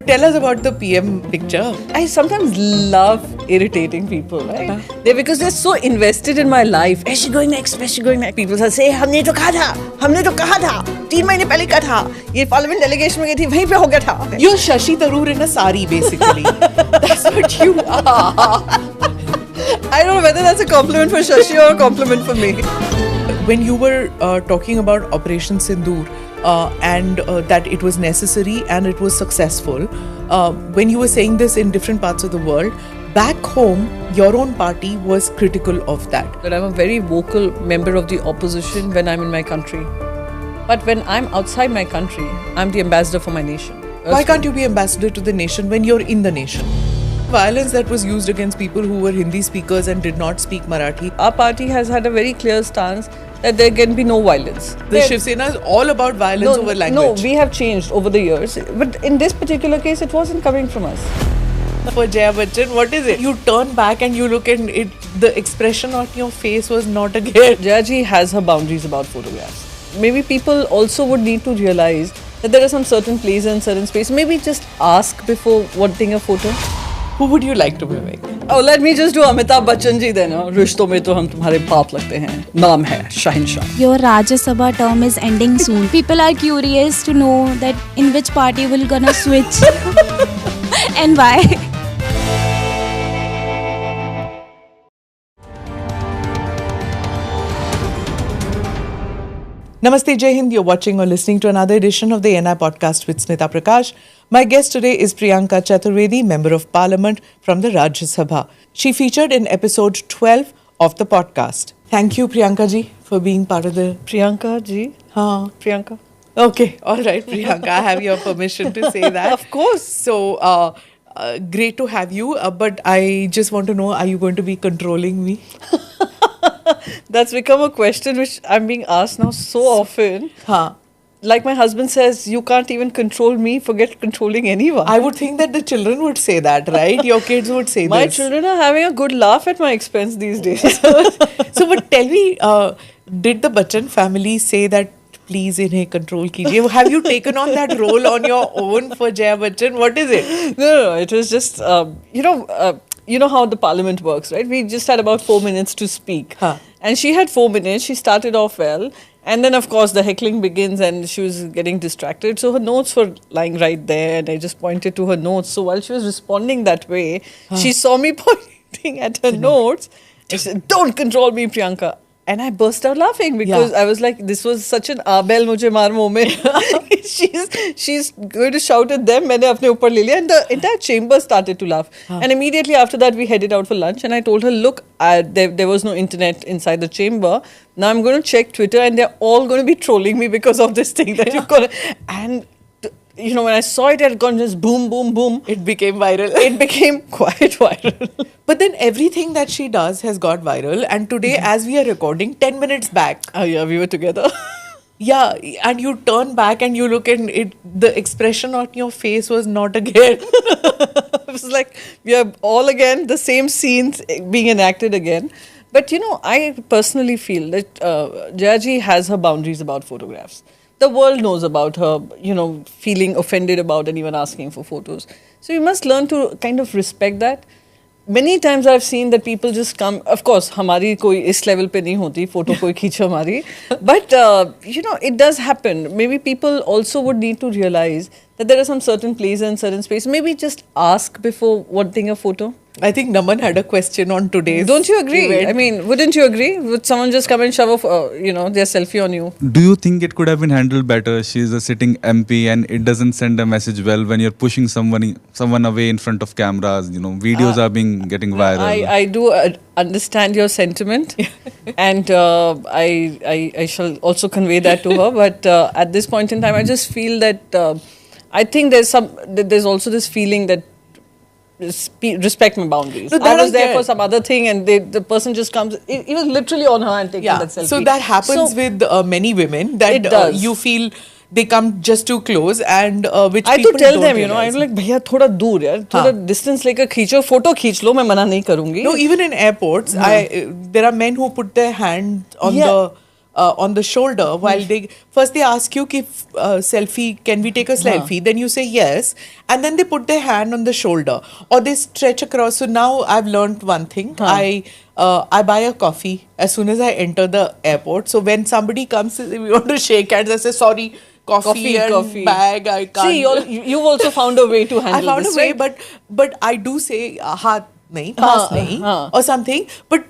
Tell us about the PM picture. I sometimes love irritating people, right? Because they're so invested in my life. Where's she going next? Where's she going next? People say, हमने तो कहा था, 3 महीने पहले कहा था, ये parliament delegation में गई थी, वहीं पे हो गया था. You're Shashi Tharoor in a sari, basically. That's what you are. I don't know whether that's a compliment for Shashi or a compliment for me. When you were talking about Operation Sindoor and that it was necessary and it was successful, when you were saying this in different parts of the world, back home, your own party was critical of that. But I'm a very vocal member of the opposition when I'm in my country. But when I'm outside my country, I'm the ambassador for my nation. Why can't you be ambassador to the nation when you're in the nation? Violence that was used against people who were Hindi speakers and did not speak Marathi. Our party has had a very clear stance that there can be no violence. The Shiv Sena is all about violence over language. No, we have changed over the years. But in this particular case, it wasn't coming from us. For Jaya Bachchan, what is it? You turn back and you look and the expression on your face was not again. Jaya ji has her boundaries about photographs. Maybe people also would need to realize that there are some certain places and certain spaces. Maybe just ask before wanting a photo. Who would you like to be with? Oh, let me just do Amitabh Bachchan ji then. रिश्तों में तो हम तुम्हारे बाप लगते हैं. नाम है Shahinshah. Your Rajya Sabha term is ending soon. People are curious to know that in which party will gonna switch and why. Namaste, Jai Hind. You're watching or listening to another edition of the NI podcast with Smita Prakash. My guest today is Priyanka Chaturvedi, Member of Parliament from the Rajya Sabha. She featured in episode 12 of the podcast. Thank you, Priyanka ji, for being part of the... Priyanka ji? Haan. Priyanka. Okay, all right, Priyanka. I have your permission to say that. Of course. So, great to have you. But I just want to know, are you going to be controlling me? That's become a question which I'm being asked now so often. Haan. Like my husband says, you can't even control me, forget controlling anyone. I would think that the children would say that, right? Your kids would say My this. children are having a good laugh at my expense these days. So, but tell me, did the Bachchan family say that please inhe control kijiye? Have you taken on that role on your own for Jaya Bachchan? What is it? No, it was just, you know how the parliament works, right? We just had about 4 minutes to speak. Huh. And she had 4 minutes. She started off well. And then, of course, the heckling begins and she was getting distracted. So her notes were lying right there and I just pointed to her notes. So while she was responding that way, she saw me pointing at her notes. She said, "Don't control me, Priyanka." And I burst out laughing because I was like, this was such an Abel mujhe maar moment. she's going to shout at them. मैंने अपने ऊपर ले लिया. And the entire chamber started to laugh. And immediately after that, we headed out for lunch. And I told her, look, there was no internet inside the chamber. Now I'm going to check Twitter and they're all going to be trolling me because of this thing that you've got. And you know, when I saw it, it had gone just boom, boom, boom. It became viral. It became quite viral. But then everything that she does has got viral. And today, as we are recording, 10 minutes back. Oh yeah, we were together. Yeah, and you turn back and you look and the expression on your face was not again. It was like we are all again, the same scenes being enacted again. But you know, I personally feel that Jayaji has her boundaries about photographs. The world knows about her, you know, feeling offended about anyone asking for photos. So you must learn to kind of respect that. Many times I've seen that people just come, of course, हमारी कोई इस level पे नहीं होती, photo कोई खींचे हमारी. But, you know, it does happen. Maybe people also would need to realize that there are some certain places and certain spaces. Maybe just ask before wanting a photo. I think Naman had a question on today's Don't you agree? event. I mean, wouldn't you agree? Would someone just come and shove their selfie on you? Do you think it could have been handled better? She's a sitting MP and it doesn't send a message well when you're pushing someone away in front of cameras. You know, videos are getting viral. I do understand your sentiment, and I shall also convey that to her. But at this point in time, I just feel that I think there's also this feeling that respect my boundaries. No, I was there for some other thing and the person just comes, he was literally on her and taking that selfie. So that happens with many women that it does. You feel they come just too close and which I people to tell don't them, realize. I'm like, भैया थोड़ा दूर यार, थोड़ा distance लेकर खींचो, photo खींच लो, मैं मना नहीं करूँगी. No, even in airports, there are men who put their hand on the on the shoulder while they first they ask you if selfie, can we take a selfie, then you say yes, and then they put their hand on the shoulder or they stretch across. So now I've learned one thing. I buy a coffee as soon as I enter the airport. So when somebody comes, if we want to shake hands, I say sorry, coffee and bag, I can't. See, you've also found a way to handle I found this, a way, right? but I do say haath nahi, paas nahi, or something. But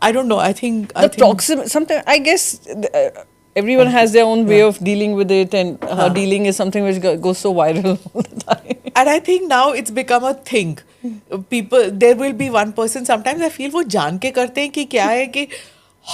I don't know. I think Sometimes I guess everyone has their own way of dealing with it, and her dealing is something which goes so viral all the time. And I think now it's become a thing. People, there will be one person. Sometimes I feel वो जान के करते हैं कि क्या है कि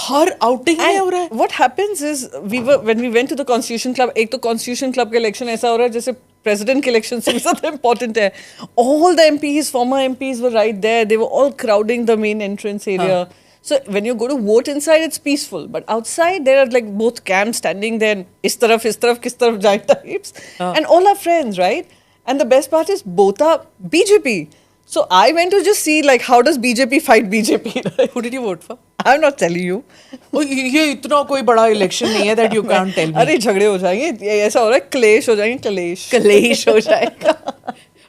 हर outing में हो रहा है. What happens is when we went to the Constitution Club, एक तो Constitution Club का election ऐसा हो रहा है जैसे president के election से भी ज़्यादा important है. All the MPs, former MPs were right there. They were all crowding the main entrance area. So when you go to vote inside, it's peaceful. But outside, there are like both camps standing there. Is taraf, kis taraf jai types. And all are friends, right? And the best part is both are BJP. So I went to just see like how does BJP fight BJP. Right? Who did you vote for? I'm not telling you. Oh, ये इतना कोई बड़ा election नहीं है that you can't tell me. अरे झगड़े हो जाएंगे. ऐसा हो रहा है क्लेश हो जाएंगे क्लेश. कलेश हो जाएगा.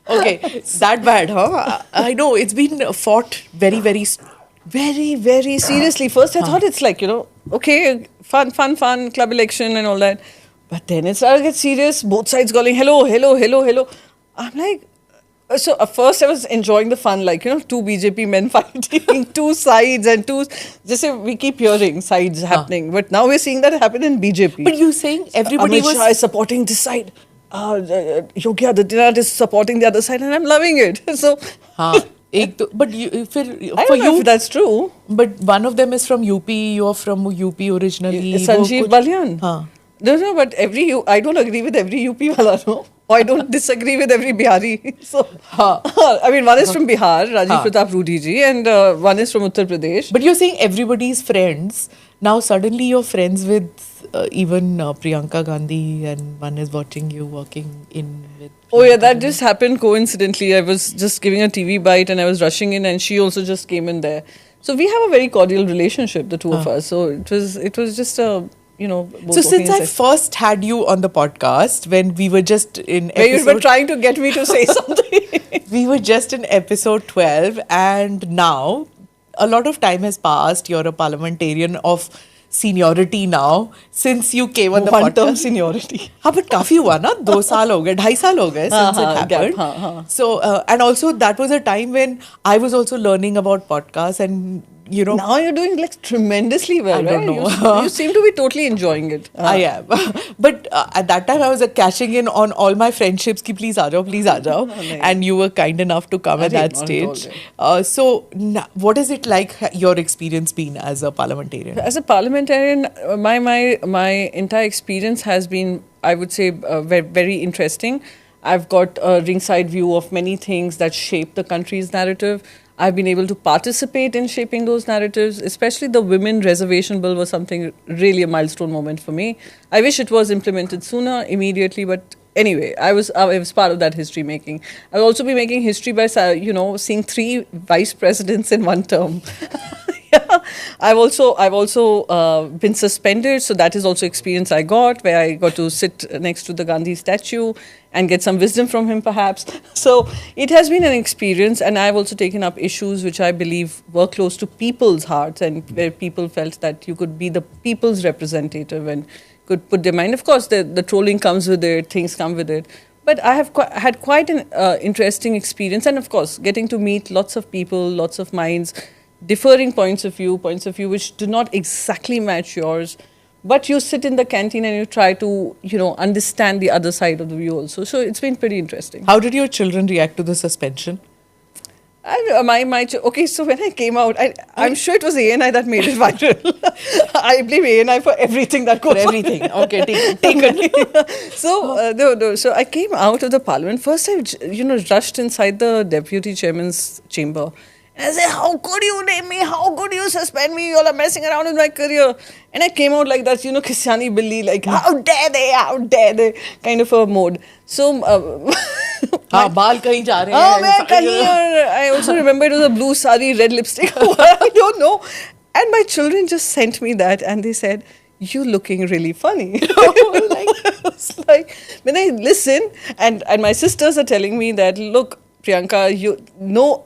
Okay, that bad, huh? I know it's been fought very, very seriously. First I thought it's like, okay, fun, club election and all that. But then it started to get serious. Both sides calling, hello. I'm like, so at first I was enjoying the fun, like, two BJP men fighting, two sides and just we keep hearing sides happening. But now we're seeing that happen in BJP. But you're saying everybody Amit Shah is supporting this side. Yogi Adityanath is supporting the other side and I'm loving it. So... but I don't know if that's true. But one of them is from UP. You're from UP originally. Sanjeev Balyan. No, but I don't agree with every UP wala, no. Or I don't disagree with every Bihari. So, I mean, one is from Bihar, Rajiv Pratap Rudhi ji, and one is from Uttar Pradesh. But you're saying everybody's friends. Now suddenly you're friends with even Priyanka Gandhi, and one is watching you walking in with... Oh yeah, that just happened coincidentally. I was just giving a TV bite and I was rushing in and she also just came in there. So we have a very cordial relationship, the two of us. So it was just a... So since I first had you on the podcast, when we were just in where you were trying to get me to say something. We were just in episode 12 and now a lot of time has passed. You're a parliamentarian of seniority now since you came on the podcast. One-term seniority. हाँ but काफी हुआ ना 2 साल हो गए 2.5 साल हो गए since it happened. So and also that was a time when I was also learning about podcasts and now you're doing like tremendously well. I don't know. You seem to be totally enjoying it. I am. But at that time I was cashing in on all my friendships ki please aa and you were kind enough to come at that stage. So what is it like your experience been as a parliamentarian? As a parliamentarian, my entire experience has been, I would say, very interesting. I've got a ringside view of many things that shape the country's narrative. I've been able to participate in shaping those narratives, especially the women reservation bill was something really a milestone moment for me. I wish it was implemented sooner, immediately, but anyway, I was part of that history making. I'll also be making history by, seeing 3 vice presidents in one term. Yeah. I've also been suspended, so that is also experience I got, where I got to sit next to the Gandhi statue and get some wisdom from him, perhaps. So it has been an experience, and I've also taken up issues which I believe were close to people's hearts, and where people felt that you could be the people's representative and could put their mind. Of course, the trolling comes with it, things come with it. But I have had quite an interesting experience, and of course, getting to meet lots of people, lots of minds, differing points of view which do not exactly match yours, but you sit in the canteen and you try to, understand the other side of the view also. So it's been pretty interesting. How did your children react to the suspension? Okay, so when I came out, I'm sure it was ANI that made it viral. I blame ANI for everything that goes on. Okay, taken. So, so I came out of the parliament. First, I, rushed inside the deputy chairman's chamber. And I said, how could you name me? How could you suspend me? You all are messing around with my career. And I came out like that, Kishyani Billy, like, how dare they, kind of a mode. So, baal kahin ja rahe hain. I also remember it was a blue sari, red lipstick. I don't know. And my children just sent me that and they said, you're looking really funny. It's like, when I listen, and my sisters are telling me that, look, Priyanka, you know,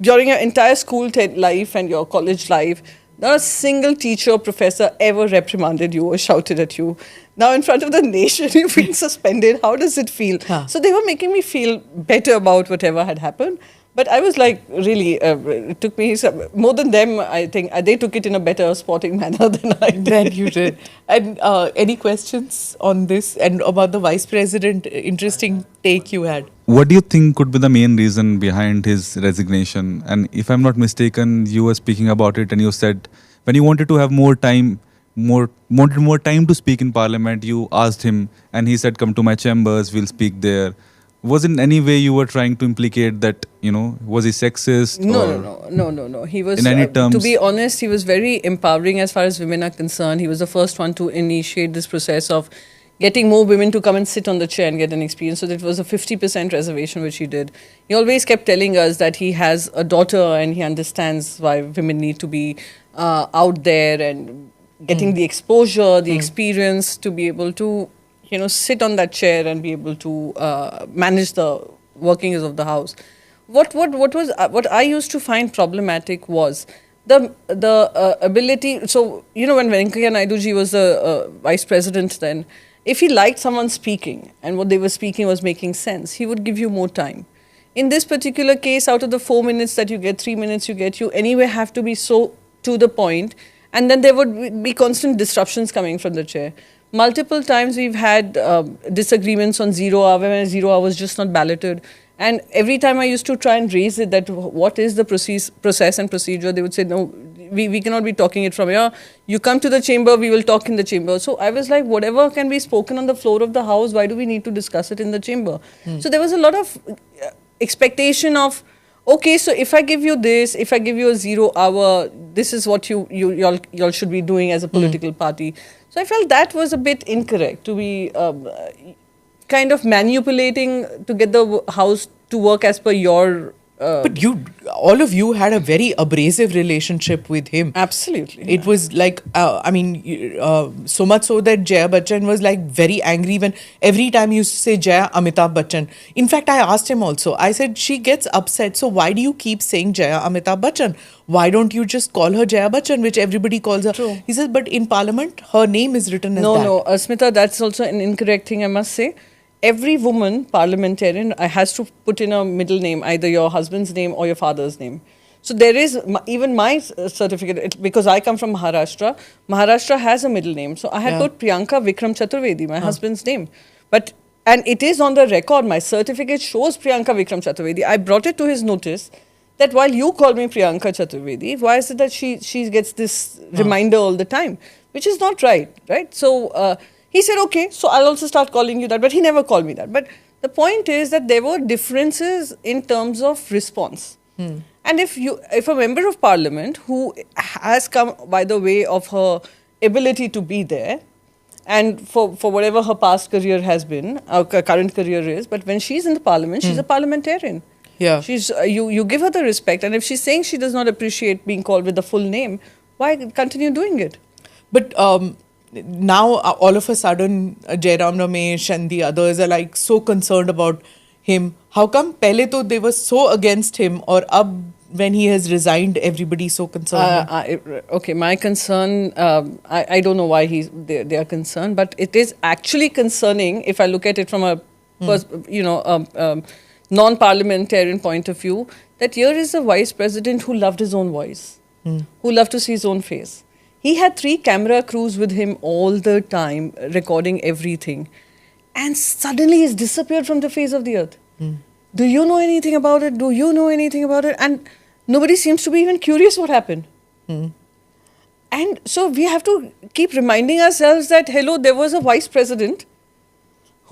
during your entire school life and your college life, not a single teacher or professor ever reprimanded you or shouted at you. Now, in front of the nation, you've been suspended. How does it feel? Huh. So they were making me feel better about whatever had happened. But I was like, really, it took me more than them. I think they took it in a better sporting manner than I did. Then you did. And any questions on this and about the vice president? Interesting take you had. What do you think could be the main reason behind his resignation? And if I'm not mistaken, you were speaking about it and you said when you wanted to have wanted more time to speak in parliament, you asked him and he said, come to my chambers, we'll speak there. Was in any way you were trying to implicate that, was he sexist? No. He was, in any terms, to be honest, he was very empowering as far as women are concerned. He was the first one to initiate this process of getting more women to come and sit on the chair and get an experience. So that was a 50% reservation which he did. He always kept telling us that he has a daughter and he understands why women need to be out there and getting the exposure, the experience to be able to sit on that chair and be able to manage the workings of the house. What I used to find problematic was the ability. So when Venkaiah Naidu ji was the vice president, then if he liked someone speaking and what they were speaking was making sense, he would give you more time. In this particular case, out of the 4 minutes that you get, 3 minutes you get, you anyway have to be so to the point, and then there would be constant disruptions coming from the chair. Multiple times we've had disagreements on 0 hour, when 0 hour was just not balloted. And every time I used to try and raise it, that what is the process and procedure, they would say, no, we cannot be talking it from here. You come to the chamber, we will talk in the chamber. So I was like, whatever can be spoken on the floor of the house, why do we need to discuss it in the chamber? So there was a lot of expectation of, okay, so if I give you this, if I give you a 0 hour, this is what y'all should be doing as a political party. So I felt that was a bit incorrect, to be kind of manipulating to get the house to work as per your... But all of you had a very abrasive relationship with him. Absolutely. It was like, so much so that Jaya Bachchan was like very angry when every time you say Jaya Amitabh Bachchan. In fact, I asked him also, I said, she gets upset. So why do you keep saying Jaya Amitabh Bachchan? Why don't you just call her Jaya Bachchan, which everybody calls her? True. He says, but in parliament, her name is written as that. No, Smita, that's also an incorrect thing, I must say. Every woman parliamentarian has to put in a middle name, either your husband's name or your father's name. So there is, even my certificate, because I come from Maharashtra, Maharashtra has a middle name. So I had put Priyanka Vikram Chaturvedi, my husband's name. And it is on the record, my certificate shows Priyanka Vikram Chaturvedi. I brought it to his notice that while you call me Priyanka Chaturvedi, why is it that she gets this reminder all the time? Which is not right? So... he said, okay, so I'll also start calling you that. But he never called me that. But the point is that there were differences in terms of response. And if a member of parliament who has come by the way of her ability to be there, and for whatever her past career has been, her current career is, but when she's in the parliament, she's a parliamentarian. Yeah. She's you give her the respect. And if she's saying she does not appreciate being called with the full name, why continue doing it? But... now all of a sudden Jairam Ramesh and the others are like so concerned about him. How come pehle to they were so against him, or ab when he has resigned everybody so concerned? Okay, my concern, I don't know why they are concerned, but it is actually concerning if I look at it from a non-parliamentarian point of view, that here is a vice president who loved his own voice, who loved to see his own face. He had 3 camera crews with him all the time, recording everything. And suddenly he's disappeared from the face of the earth. Do you know anything about it? Do you know anything about it? And nobody seems to be even curious what happened. And so we have to keep reminding ourselves that, hello, there was a vice president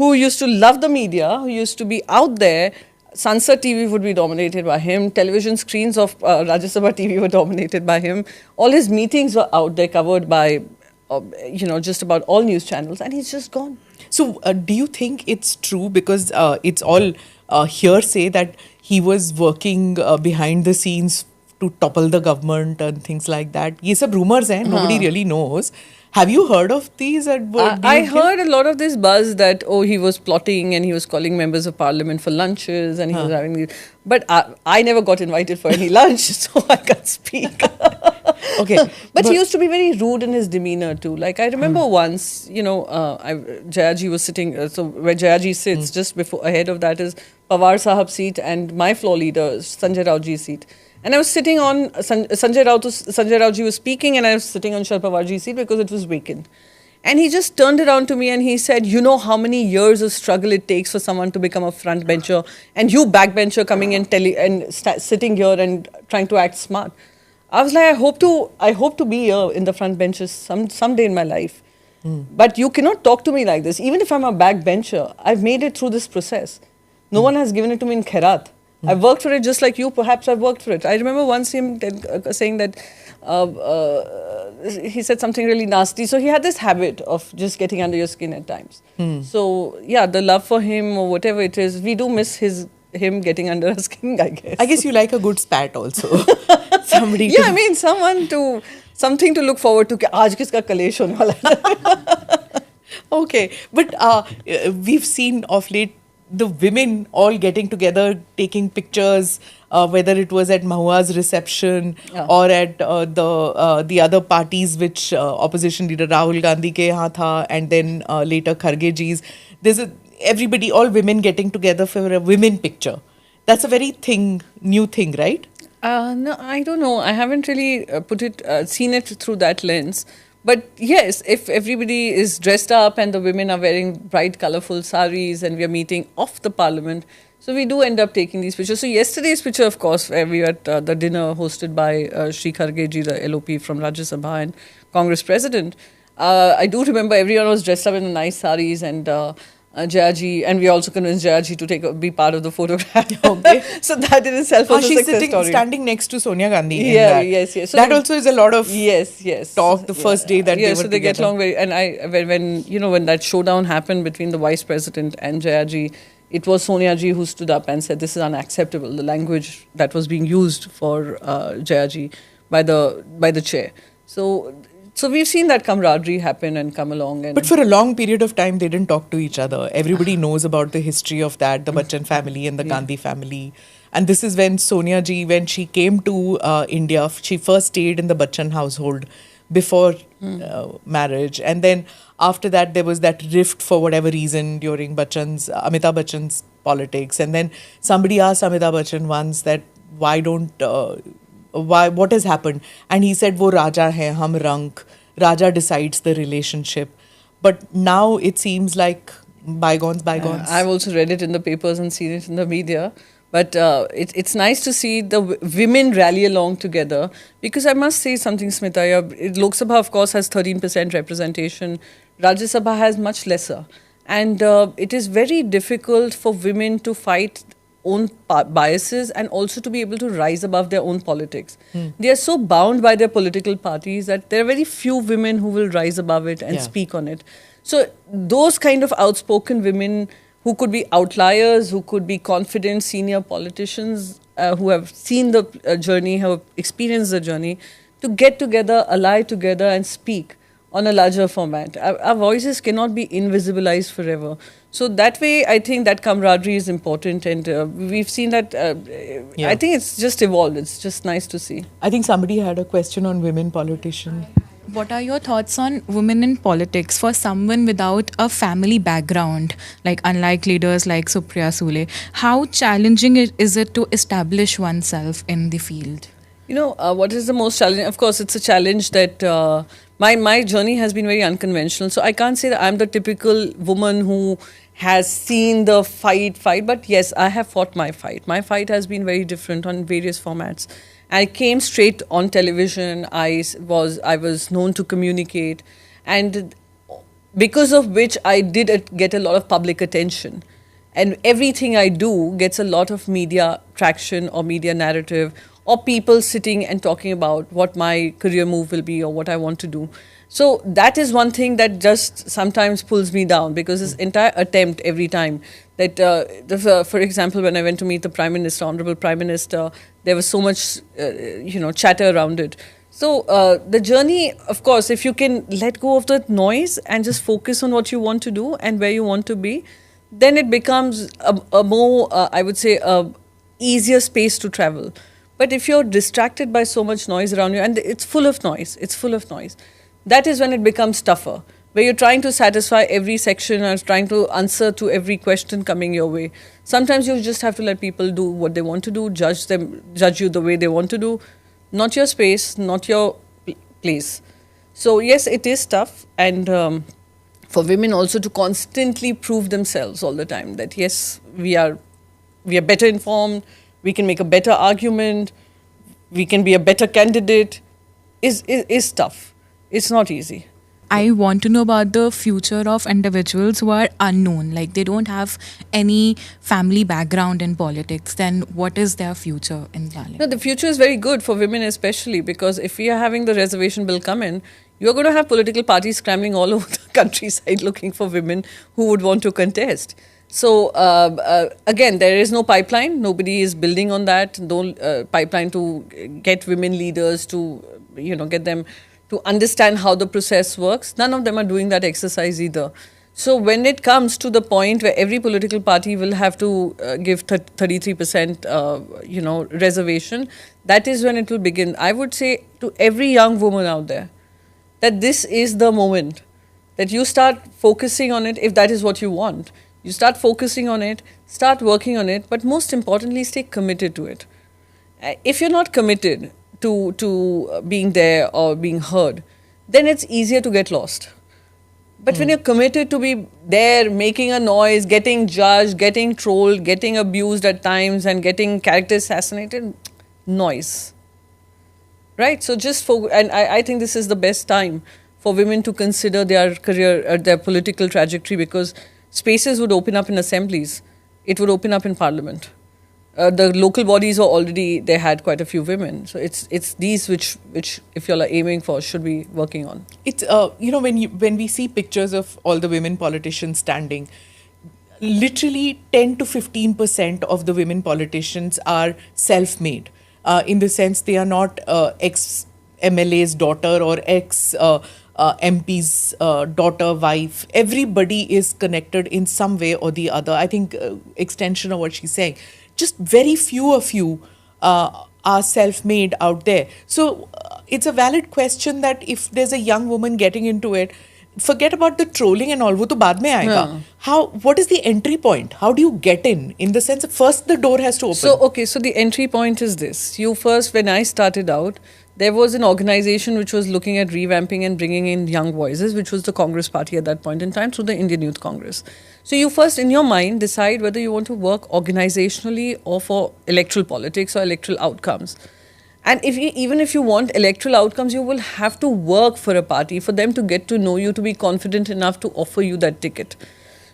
who used to love the media, who used to be out there. Sansad TV would be dominated by him. Television screens of Rajya Sabha TV were dominated by him. All his meetings were out there, covered by, just about all news channels, and he's just gone. So, do you think it's true? Because it's all hearsay that he was working behind the scenes to topple the government and things like that. Ye sab rumors hain, nobody really knows. Have you heard of these? I heard a lot of this buzz that, he was plotting and he was calling members of parliament for lunches and he was having these. But I never got invited for any lunch, so I can't speak. Okay. But he used to be very rude in his demeanor too. Like I remember once, Jayaji was sitting, so where Jayaji sits, just ahead of that is Pawar Sahab's seat and my floor leader, Sanjay Raoji's seat. And I was sitting on, Sanjay Raoji was speaking and I was sitting on Sharad Pawarji's seat because it was vacant. And he just turned around to me and he said, you know how many years of struggle it takes for someone to become a front bencher and you backbencher coming and sitting here and trying to act smart. I was like, I hope to be here in the front benches someday in my life. But you cannot talk to me like this. Even if I'm a backbencher, I've made it through this process. No one has given it to me in Khairat. I've worked for it just like you. Perhaps I've worked for it. I remember once him saying that he said something really nasty. So he had this habit of just getting under your skin at times. So yeah, the love for him or whatever it is, we do miss him getting under our skin, I guess. I guess you like a good spat also. Somebody. Yeah, I mean something to look forward to. Aaj kiska kalesh hone wala hai. Okay, but we've seen of late the women all getting together, taking pictures, whether it was at Mahua's reception or at the other parties which opposition leader Rahul Gandhi ke yahan tha, and then later Kharge ji's. There's everybody, all women getting together for a women picture. That's a very new thing, right? No, I don't know. I haven't really seen it through that lens. But yes, if everybody is dressed up and the women are wearing bright, colourful saris and we are meeting off the parliament, so we do end up taking these pictures. So yesterday's picture, of course, where we were at the dinner hosted by Shri Kharge ji, the LOP from Rajya Sabha and Congress President, I do remember everyone was dressed up in nice saris and Jayaji, and we also convinced Jayaji to be part of the photograph. Okay. So that in itself was a she's success story. Standing next to Sonia Gandhi. Yeah, yes. So that also is a lot of yes talk the first day that they were so they together. get along very. And when that showdown happened between the vice president and Jayaji, it was Sonia ji who stood up and said this is unacceptable. The language that was being used for Jayaji by the chair. So we've seen that camaraderie happen and come along. But for a long period of time, they didn't talk to each other. Everybody knows about the history of that, the Bachchan family and the Gandhi family. And this is when Sonia ji, when she came to India, she first stayed in the Bachchan household before marriage. And then after that, there was that rift for whatever reason during Amitabh Bachchan's politics. And then somebody asked Amitabh Bachchan once that, what has happened? And he said, wo Raja hai, hum rank. Raja decides the relationship. But now it seems like bygones. I've also read it in the papers and seen it in the media. But it's nice to see the women rally along together. Because I must say something, Smita. Lok Sabha, of course, has 13% representation. Rajya Sabha has much lesser. And it is very difficult for women to fight own biases and also to be able to rise above their own politics. They are so bound by their political parties that there are very few women who will rise above it and speak on it. So those kind of outspoken women who could be outliers, who could be confident senior politicians who have seen the journey, have experienced the journey, to get together, ally together and speak on a larger format. Our voices cannot be invisibilized forever. So that way, I think that camaraderie is important, and we've seen that. I think it's just evolved. It's just nice to see. I think somebody had a question on women politicians. What are your thoughts on women in politics for someone without a family background, like unlike leaders like Supriya Sule? How challenging is it to establish oneself in the field? What is the most challenging? Of course, it's a challenge that my journey has been very unconventional. So I can't say that I'm the typical woman who has seen the fight. But yes, I have fought my fight. My fight has been very different on various formats. I came straight on television. I was known to communicate, and because of which I did get a lot of public attention. And everything I do gets a lot of media traction or media narrative, or people sitting and talking about what my career move will be or what I want to do. So that is one thing that just sometimes pulls me down, because this entire attempt every time That, for example, when I went to meet the Prime Minister, Honorable Prime Minister, there was so much, chatter around it. So the journey, of course, if you can let go of the noise and just focus on what you want to do and where you want to be, then it becomes a more, I would say, a easier space to travel. But if you're distracted by so much noise around you, and it's full of noise, that is when it becomes tougher, where you're trying to satisfy every section or trying to answer to every question coming your way. Sometimes you just have to let people do what they want to do, judge you the way they want to do, not your space, not your place. So yes, it is tough, and for women also to constantly prove themselves all the time that yes, we are better informed, we can make a better argument, we can be a better candidate, is tough. It's not easy. I want to know about the future of individuals who are unknown, like they don't have any family background in politics. Then what is their future in parliament? No, the future is very good for women especially, because if we are having the reservation bill come in, you're going to have political parties scrambling all over the countryside looking for women who would want to contest. So again, there is no pipeline. Nobody is building on that. No pipeline to get women leaders, to get them to understand how the process works. None of them are doing that exercise either. So when it comes to the point where every political party will have to give 33%, reservation, that is when it will begin. I would say to every young woman out there that this is the moment that you start focusing on it. If that is what you want, you start focusing on it, start working on it, but most importantly, stay committed to it. If you're not committed to being there or being heard, then it's easier to get lost. But when you're committed to be there, making a noise, getting judged, getting trolled, getting abused at times, and getting character assassinated, noise. Right? So and I think this is the best time for women to consider their career, their political trajectory, because spaces would open up in assemblies. It would open up in parliament. The local bodies are already, they had quite a few women. So it's these which if you're aiming for, should be working on. It's, when we see pictures of all the women politicians standing, literally 10 to 15% of the women politicians are self-made. In the sense they are not ex-MLA's daughter or ex-MP's daughter, wife. Everybody is connected in some way or the other. I think extension of what she's saying. Just very few of you are self-made out there. So it's a valid question that if there's a young woman getting into it, forget about the trolling and all, wo to baad mein aayega. What is the entry point? How do you get in the sense of first the door has to open? So the entry point is this. When I started out, there was an organization which was looking at revamping and bringing in young voices, which was the Congress party at that point in time, through the Indian Youth Congress. So you first, in your mind, decide whether you want to work organizationally or for electoral politics or electoral outcomes. And even if you want electoral outcomes, you will have to work for a party, for them to get to know you, to be confident enough to offer you that ticket.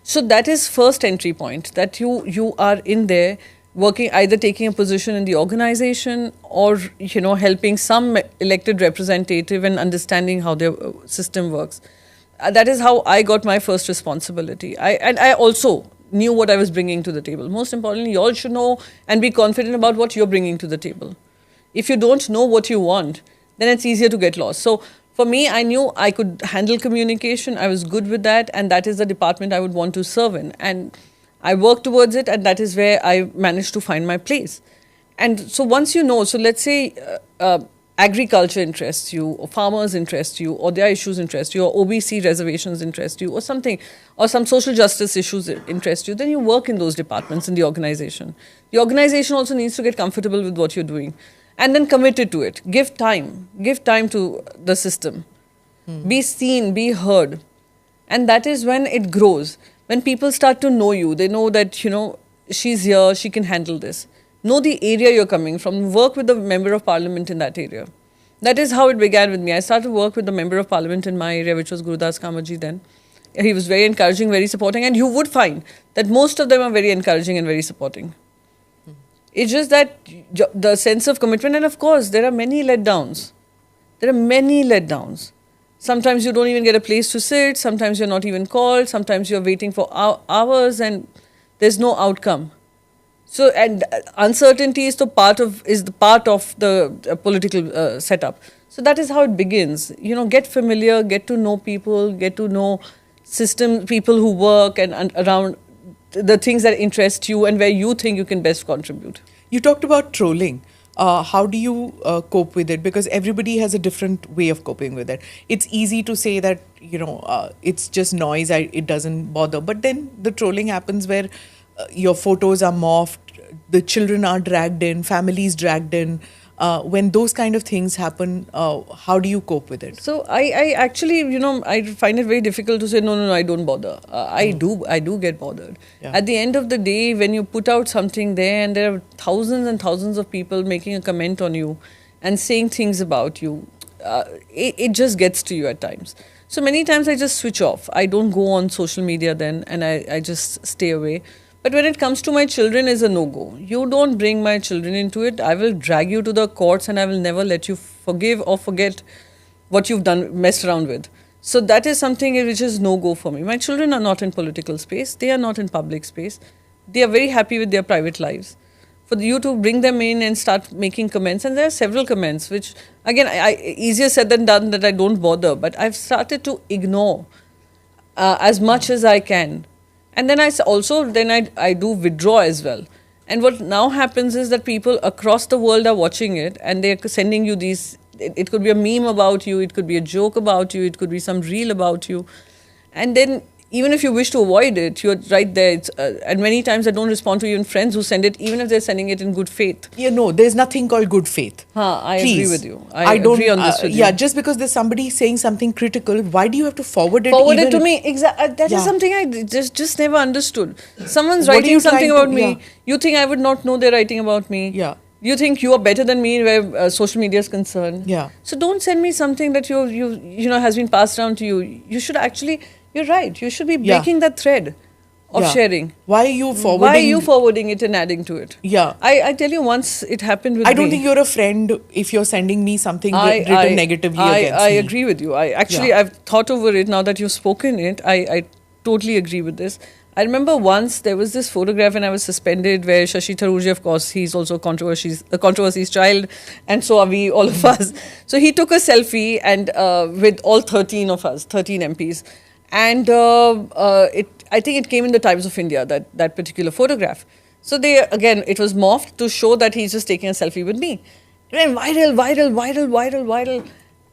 So that is first entry point, that you are in there working, either taking a position in the organization or helping some elected representative and understanding how their system works. That is how I got my first responsibility. I also knew what I was bringing to the table. Most importantly, you all should know and be confident about what you're bringing to the table. If you don't know what you want, then it's easier to get lost. So for me, I knew I could handle communication. I was good with that, and that is the department I would want to serve in. And I worked towards it, and that is where I managed to find my place. And so once you know, so let's say agriculture interests you, or farmers interest you, or their issues interest you, or OBC reservations interest you, or something, or some social justice issues interest you, then you work in those departments in the organization. The organization also needs to get comfortable with what you're doing, and then committed to it. Give time to the system. Be seen, be heard. And that is when it grows. When people start to know you, they know that, she's here, she can handle this. Know the area you're coming from. Work with the member of parliament in that area. That is how it began with me. I started to work with the member of parliament in my area, which was Gurudas Kamaji then. He was very encouraging, very supporting, and you would find that most of them are very encouraging and very supporting. It's just that the sense of commitment, and of course, there are many letdowns. Sometimes you don't even get a place to sit. Sometimes you're not even called. Sometimes you're waiting for hours, and there's no outcome. So, and uncertainty is the part of the political setup. So that is how it begins. You know, get familiar, get to know people, get to know people who work and around the things that interest you and where you think you can best contribute. You talked about trolling. How do you cope with it? Because everybody has a different way of coping with it. It's easy to say that, it's just noise, it doesn't bother. But then the trolling happens where your photos are morphed, the children are dragged in, families dragged in. When those kind of things happen, how do you cope with it? So I actually, I find it very difficult to say, no, I don't bother. I do get bothered. Yeah. At the end of the day, when you put out something there and there are thousands and thousands of people making a comment on you and saying things about you, it just gets to you at times. So many times I just switch off. I don't go on social media then, and I just stay away. But when it comes to my children, is a no-go. You don't bring my children into it. I will drag you to the courts and I will never let you forgive or forget what you've messed around with. So that is something which is no-go for me. My children are not in political space. They are not in public space. They are very happy with their private lives. For you to bring them in and start making comments, and there are several comments, which again, easier said than done, that I don't bother. But I've started to ignore as much as I can. And then I do withdraw as well. And what now happens is that people across the world are watching it and they're sending you these, it could be a meme about you, it could be a joke about you, it could be some reel about you. And then even if you wish to avoid it, you're right there. And many times I don't respond to even friends who send it, even if they're sending it in good faith. There's nothing called good faith. I Please. agree with you. I agree on this with you. Yeah, just because there's somebody saying something critical, why do you have to forward it? Forward it to me. That is something I just never understood. Someone's What are writing you something trying about to- me. yeah. You think I would not know they're writing about me. Yeah. You think you are better than me where social media is concerned. Yeah. So don't send me something that you has been passed down to you. You should actually, you're right. You should be Yeah. breaking that thread of Yeah. sharing. Why are you forwarding? Why are you forwarding it and adding to it? Yeah. I tell you, once it happened with I don't me. think you're a friend if you're sending me something written negatively against me. I agree with you. I've thought over it now that you've spoken it. I totally agree with this. I remember once there was this photograph and I was suspended where Shashi Tharoor, of course, he's also a controversy's child, and so are we, all of us. So he took a selfie and with all 13 of us, 13 MPs. And I think it came in the Times of India, that particular photograph. So it was morphed to show that he's just taking a selfie with me. And viral.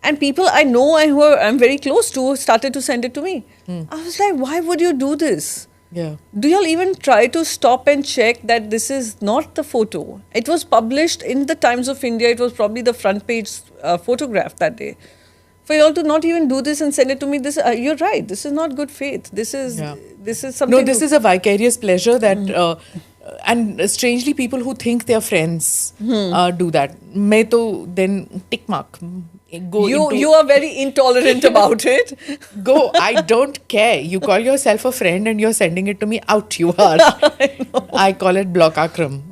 And people I know and who I'm very close to started to send it to me. I was like, why would you do this? Yeah. Do y'all even try to stop and check that this is not the photo? It was published in the Times of India. It was probably the front page photograph that day. For y'all to not even do this and send it to me, you're right. This is not good faith. This is something. No, this is a vicarious pleasure that, and strangely, people who think they're friends do that. मैं तो then tick mark. You are very intolerant about it. Go. I don't care. You call yourself a friend and you're sending it to me. Out you are. I call it block akram.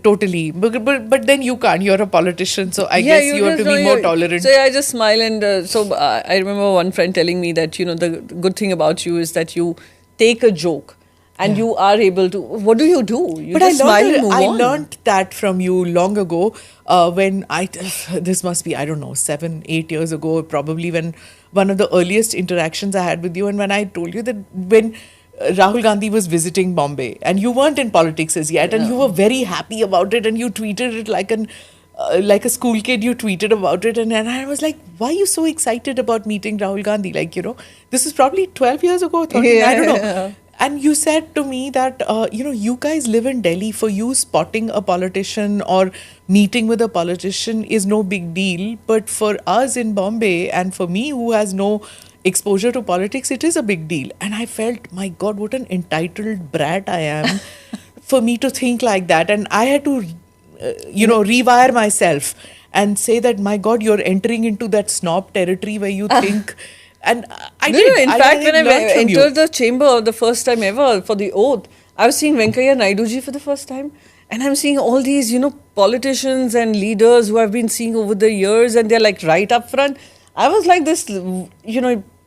Totally. But then you can't. You're a politician, so I guess you have to be more tolerant. So I just smile and I remember one friend telling me that the good thing about you is that you take a joke. And you are able to. What do? You but just smile and move I on. learned that from you long ago when this must be, I don't know, 7-8 years ago, probably when one of the earliest interactions I had with you, and when I told you that when Rahul Gandhi was visiting Bombay and you weren't in politics as yet, and you were very happy about it and you tweeted it like a school kid, you tweeted about it, and I was like, why are you so excited about meeting Rahul Gandhi? This is probably 12 years ago, 13, I don't know. Yeah. And you said to me that, you guys live in Delhi. For you, spotting a politician or meeting with a politician is no big deal. But for us in Bombay, and for me who has no exposure to politics, it is a big deal. And I felt, my God, what an entitled brat I am for me to think like that. And I had to, rewire myself and say that, my God, you're entering into that snob territory where you think... And I did. In fact, when I learned from you. entered the chamber the first time ever for the oath, I was seeing Venkaiah Naidu ji for the first time. And I'm seeing all these, politicians and leaders who I've been seeing over the years, and they're like right up front. I was like this,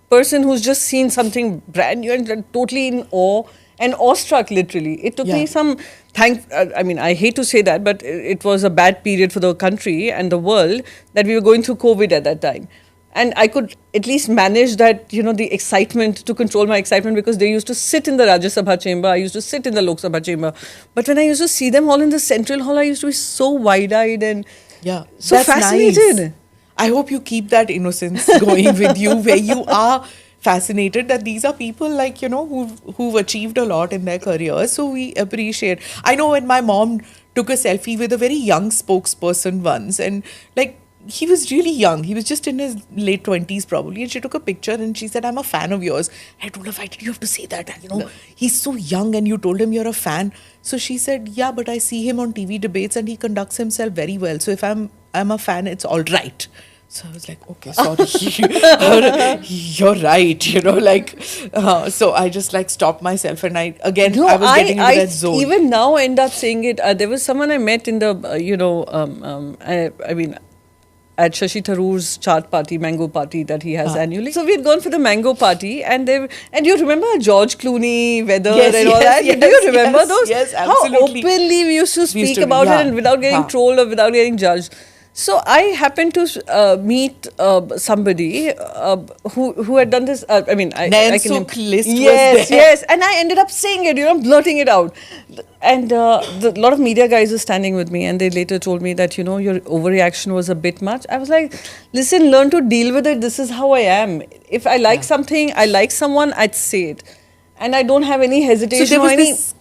person who's just seen something brand new and totally in awe. and awestruck, literally. It took me some I mean, I hate to say that, but it was a bad period for the country and the world that we were going through COVID at that time. And I could at least manage that, the excitement, to control my excitement, because they used to sit in the Rajya Sabha chamber, I used to sit in the Lok Sabha chamber. But when I used to see them all in the central hall, I used to be so wide-eyed and so that's fascinated. Nice. I hope you keep that innocence going with you, where you are fascinated that these are people like, who've achieved a lot in their careers. So we appreciate. I know when my mom took a selfie with a very young spokesperson once, and like, he was really young. He was just in his late 20s probably. And she took a picture and she said, I'm a fan of yours. I told her, why did you have to say that? He's so young and you told him you're a fan. So she said, yeah, but I see him on TV debates and he conducts himself very well. So if I'm a fan, it's all right. So I was like, okay, sorry. You're right, so I just stopped myself, and I was getting into that zone. Even now end up saying it. There was someone I met in the, at Shashi Tharoor's chart party, mango party that he has annually. So we had gone for the mango party, and you remember George Clooney, weather and all that? Do you remember those? Yes, absolutely. How openly we used to speak about it, and without getting trolled or without getting judged. So I happened to meet somebody who had done this. I can. Yes, and I ended up saying it, blurting it out. And a lot of media guys were standing with me, and they later told me that your overreaction was a bit much. I was like, listen, learn to deal with it. This is how I am. If I like something, I like someone, I'd say it, and I don't have any hesitation. So there was this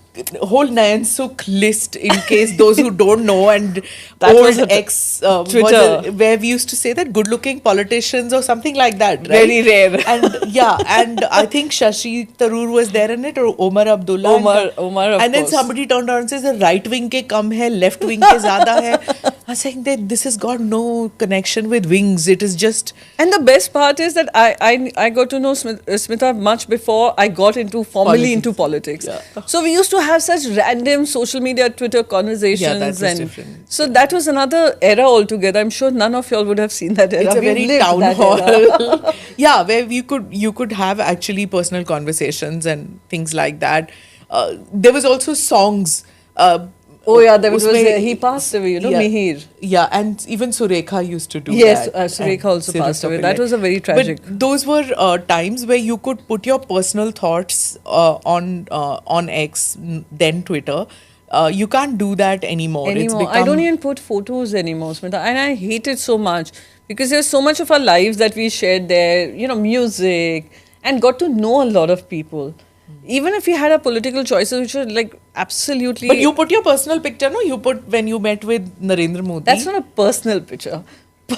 whole Nayan Sukh list, in case those who don't know, and that old Twitter, where we used to say that good-looking politicians or something like that, right? Very rare. And I think Shashi Tharoor was there in it, or Omar Abdullah. Omar, and then somebody turned around and says the right wing ke kam hai, left wing ke zyada hai. I was saying that this has got no connection with wings. It is just. And the best part is that I got to know Smita much before I got formally into politics. Yeah. So we used to have such random social media, Twitter conversations. Yeah, that was different. So that was another era altogether. I'm sure none of y'all would have seen that era. It's a very town hall. Yeah, where you could have actually personal conversations and things like that. There was also songs. There was he passed away, Mihir. Yeah, and even Surekha used to do that. Yes, Surekha also passed away. That was a very tragic. But those were times where you could put your personal thoughts on X, then Twitter. You can't do that anymore. I don't even put photos anymore, Smita. And I hate it so much because there's so much of our lives that we shared there, music, and got to know a lot of people. Even if we had our political choices, which were absolutely. But you put your personal picture, no? You put when you met with Narendra Modi. That's not a personal picture.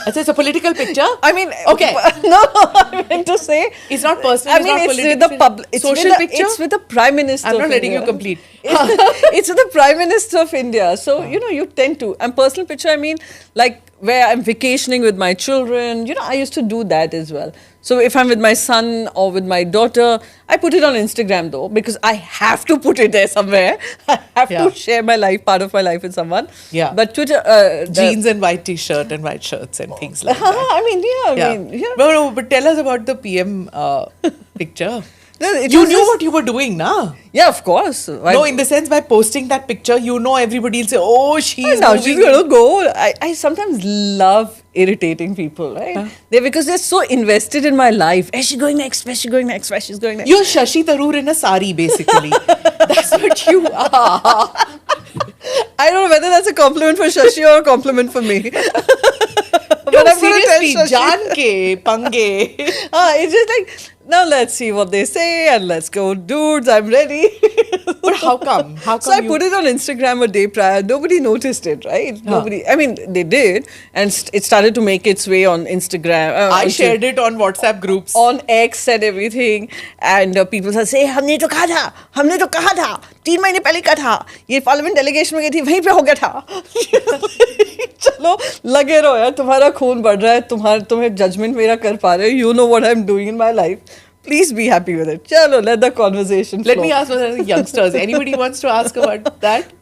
It's a political picture? I mean, okay. No, I meant to say. It's not personal. I mean, it's with the public. Social picture? It's with the Prime Minister. I'm not letting you complete. It's with the Prime Minister of India. So, you tend to. And personal picture, I mean, where I'm vacationing with my children. I used to do that as well. So if I'm with my son or with my daughter, I put it on Instagram though, because I have to put it there somewhere. I have to share my life, part of my life with someone. Yeah. But Twitter... jeans and white t-shirt and white shirts and things like that. No, but tell us about the PM picture. You knew what you were doing, na? Yeah, of course. No, in the sense, by posting that picture, everybody will say, oh, she's going to go. I sometimes love irritating people, right? Because they're so invested in my life. Where's she going next? Where's she going next? Where's she going next? You're Shashi Tharoor in a sari, basically. That's what you are. I don't know whether that's a compliment for Shashi or a compliment for me. But I'm seriously, Jaan ke, pange. It's just now let's see what they say and let's go, dudes, I'm ready. But how come? So I put it on Instagram a day prior. Nobody noticed it, right? Nobody. I mean, they did. And it started to make its way on Instagram. I shared it on WhatsApp groups. On X and everything. And people said, say, हमने तो कहा था. हमने तो कहा था. 3 महीने पहले कहा था. ये parliament delegation में गई थी. वहीं पे हो गया था. चलो, लगे रहो यार. तुम्हारा खून बढ़ रहा है. तुम्हें judgment मेरा कर पा रहे हो. You know what I'm doing in my life. Please be happy with it. Chalo, let the conversation flow. Let me ask the youngsters. Anybody wants to ask about that?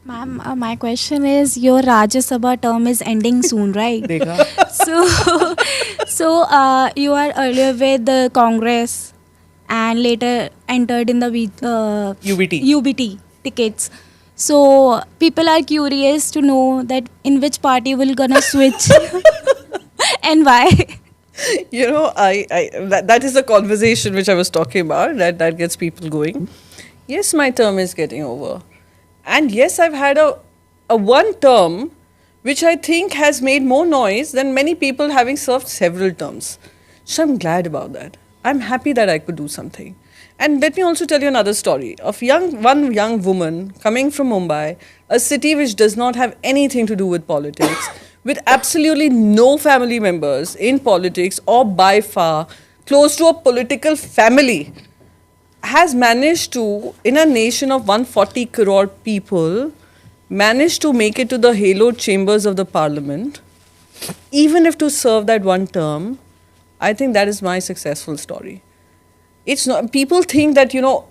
Ma'am, my question is, your Rajya Sabha term is ending soon, right? So you are earlier with the Congress, and later entered in the UBT tickets. So people are curious to know that in which party will gonna switch and why. You know, that is the conversation which I was talking about, that gets people going. Yes, my term is getting over. And yes, I've had a one term which I think has made more noise than many people having served several terms. So I'm glad about that. I'm happy that I could do something. And let me also tell you another story of one young woman coming from Mumbai, a city which does not have anything to do with politics, with absolutely no family members in politics or by far close to a political family, has managed to, in a nation of 140 crore people, managed to make it to the hallowed chambers of the parliament, even if to serve that one term. I think that is my successful story. It's not, people think that, you know,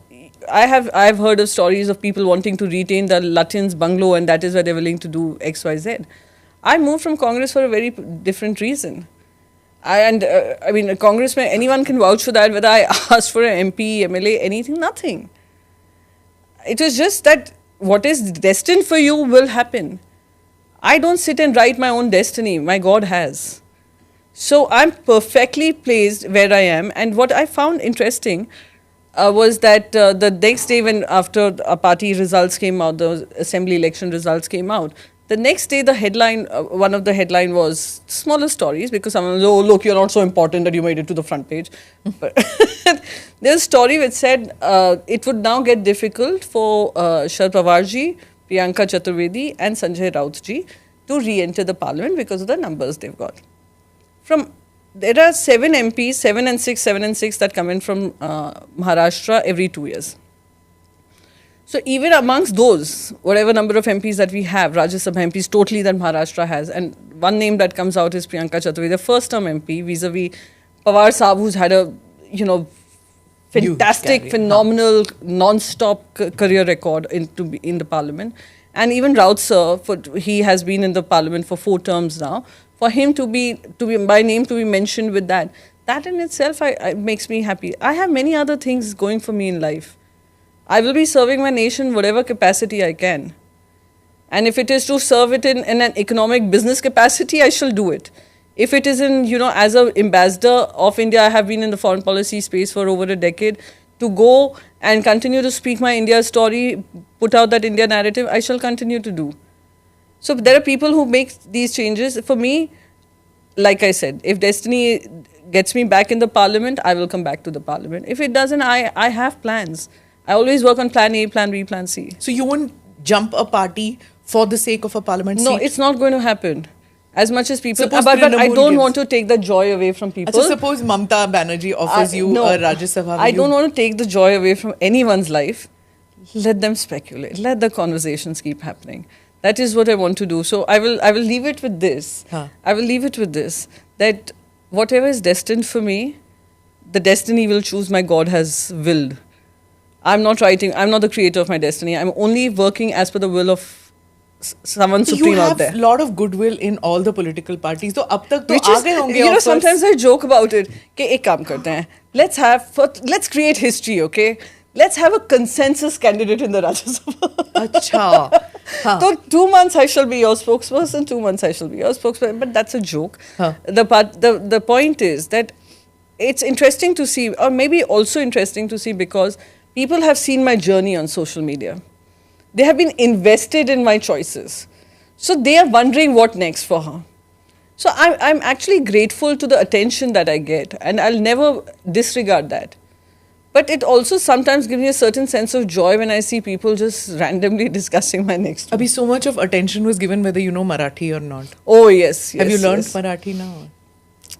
I've heard of stories of people wanting to retain the Lutyens bungalow and that is why they're willing to do X, Y, Z. I moved from Congress for a very different reason. I mean, a congressman, anyone can vouch for that, whether I asked for an MP, MLA, anything, nothing. It was just that what is destined for you will happen. I don't sit and write my own destiny. My God has. So I'm perfectly placed where I am. And what I found interesting was that the next day when after a party results came out, the assembly election results came out, the next day the headline, one of the headline was smaller stories because someone was, oh look, you're not so important that you made it to the front page. But there's a story which said it would now get difficult for Sharad Pawarji, Priyanka Chaturvedi and Sanjay Rautji to re-enter the parliament because of the numbers they've got. There are 7 MPs, 7 and 6 that come in from Maharashtra every 2 years. So even amongst those, whatever number of MPs that we have, Rajya Sabha MPs totally that Maharashtra has, and one name that comes out is Priyanka Chaturvedi, the first term MP vis-a-vis Pawar Saab, who's had a, you know, fantastic, phenomenal, non-stop career record in the parliament. And even Raut sir, he has been in the parliament for 4 terms now. For him to be by name to be mentioned with that in itself makes me happy. I have many other things going for me in life. I will be serving my nation whatever capacity I can. And if it is to serve it in an economic business capacity, I shall do it. If it is in, you know, as an ambassador of India, I have been in the foreign policy space for over a decade, to go and continue to speak my India story, put out that India narrative, I shall continue to do. So there are people who make these changes. For me, like I said, if destiny gets me back in the parliament, I will come back to the parliament. If it doesn't, I have plans. I always work on plan A, plan B, plan C. So you won't jump a party for the sake of a parliament seat? No, it's not going to happen. As much as people... Suppose but I don't want to take the joy away from people. So suppose Mamata Banerjee offers you a Rajya Sabha. I don't want to take the joy away from anyone's life. Let them speculate. Let the conversations keep happening. That is what I want to do. So I will leave it with this. I will leave it with this. That whatever is destined for me, the destiny will choose my God has willed. I'm not the creator of my destiny. I'm only working as per the will of someone supreme out there. You have a lot of goodwill in all the political parties. So up tak to aa gaye honge you know, offers. sometimes I joke about it. Ke ek kaam karte hain. Let's create history, okay? Let's have a consensus candidate in the Rajya Sabha. Acha. So 2 months I shall be your spokesperson, 2 months I shall be your spokesperson. But that's a joke. The point is that it's interesting to see, or maybe also interesting to see, because people have seen my journey on social media. They have been invested in my choices. So they are wondering what next for her. So I'm actually grateful to the attention that I get, and I'll never disregard that. But it also sometimes gives me a certain sense of joy when I see people just randomly discussing my next one. Abhi, so much of attention was given whether you know Marathi or not. Oh, yes. Have you learned Marathi now?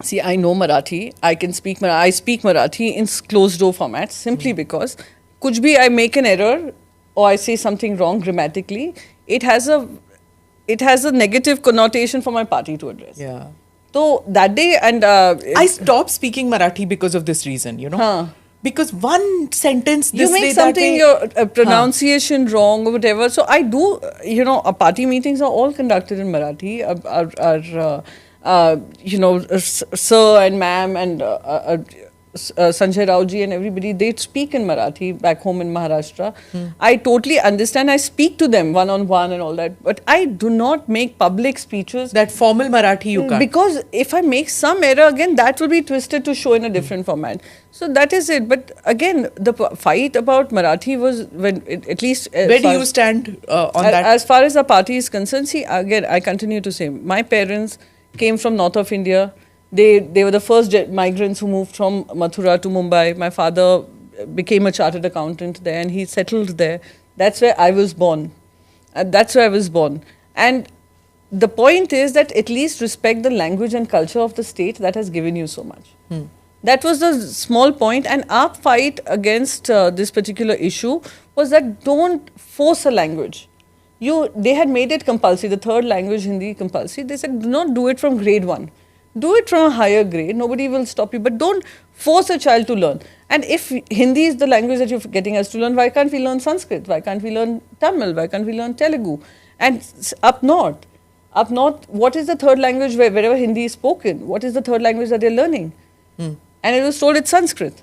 See, I know Marathi. I speak Marathi in closed door formats simply because kuch bhi I make an error or I say something wrong grammatically, it has a negative connotation for my party to address. Yeah. So that day, and I stopped speaking Marathi because of this reason, you know. Because one sentence this you make way, something your pronunciation wrong or whatever. So I do, you know, our party meetings are all conducted in Marathi. Our you know, sir and ma'am and Sanjay Raoji and everybody, they speak in Marathi back home in Maharashtra. I totally understand. I speak to them one-on-one and all that. But I do not make public speeches. That formal Marathi you can't. Because if I make some error again, that will be twisted to show in a different format. So that is it. But again, the fight about Marathi was when, at least... Where do you stand on that? As far as the party is concerned, see, again, I continue to say, my parents came from north of India. They were the first migrants who moved from Mathura to Mumbai. My father became a chartered accountant there and he settled there. That's where I was born. And the point is that at least respect the language and culture of the state that has given you so much. That was the small point. And our fight against this particular issue was that don't force a language. They had made it compulsory, the third language, Hindi, compulsory. They said, do not do it from grade 1. Do it from a higher grade. Nobody will stop you. But don't force a child to learn. And if Hindi is the language that you're getting us to learn, why can't we learn Sanskrit? Why can't we learn Tamil? Why can't we learn Telugu? And up north, what is the third language wherever Hindi is spoken? What is the third language that they're learning? And it was told it's Sanskrit.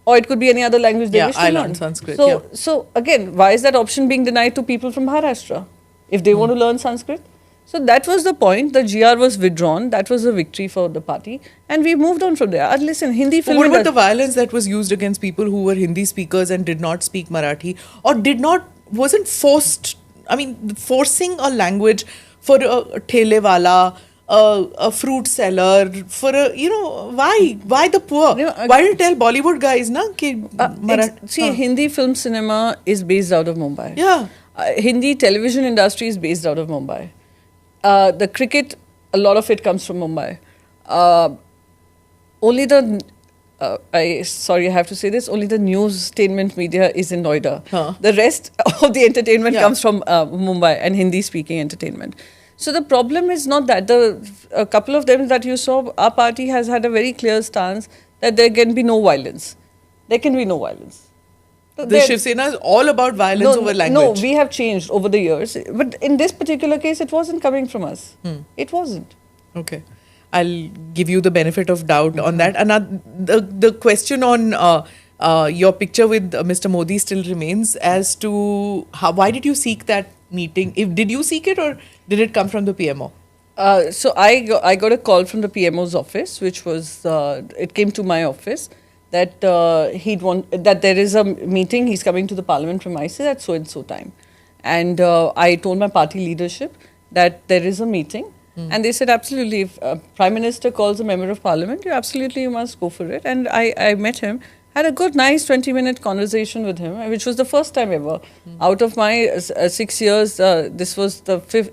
Or it could be any other language they wish to learn. learned Sanskrit. So again, why is that option being denied to people from Maharashtra if they want to learn Sanskrit? So that was the point. The GR was withdrawn. That was a victory for the party. And we moved on from there. Listen, Hindi film... What about the violence that was used against people who were Hindi speakers and did not speak Marathi or wasn't forced, forcing a language for a thele-wala, a fruit seller, for why the poor? Why do you tell Bollywood guys, Hindi film cinema is based out of Mumbai. Yeah. Hindi television industry is based out of Mumbai. The cricket, a lot of it comes from Mumbai. Only I have to say this, only the newstainment media is in Noida. The rest of the entertainment comes from Mumbai and Hindi-speaking entertainment. So the problem is not that. A couple of them that you saw, our party has had a very clear stance that there can be no violence. There can be no violence. The Shiv Sena is all about violence over language. No, we have changed over the years. But in this particular case, it wasn't coming from us. It wasn't. Okay. I'll give you the benefit of doubt on that. And the question on your picture with Mr. Modi still remains as to why did you seek that meeting? Did you seek it or did it come from the PMO? So I got a call from the PMO's office, which was, it came to my office, that that there is a meeting, he's coming to the parliament premises at so and so time. And I told my party leadership that there is a meeting. And they said, absolutely, if Prime Minister calls a member of parliament, you must go for it. And I met him, had a good, nice 20-minute conversation with him, which was the first time ever. Out of my 6 years, this was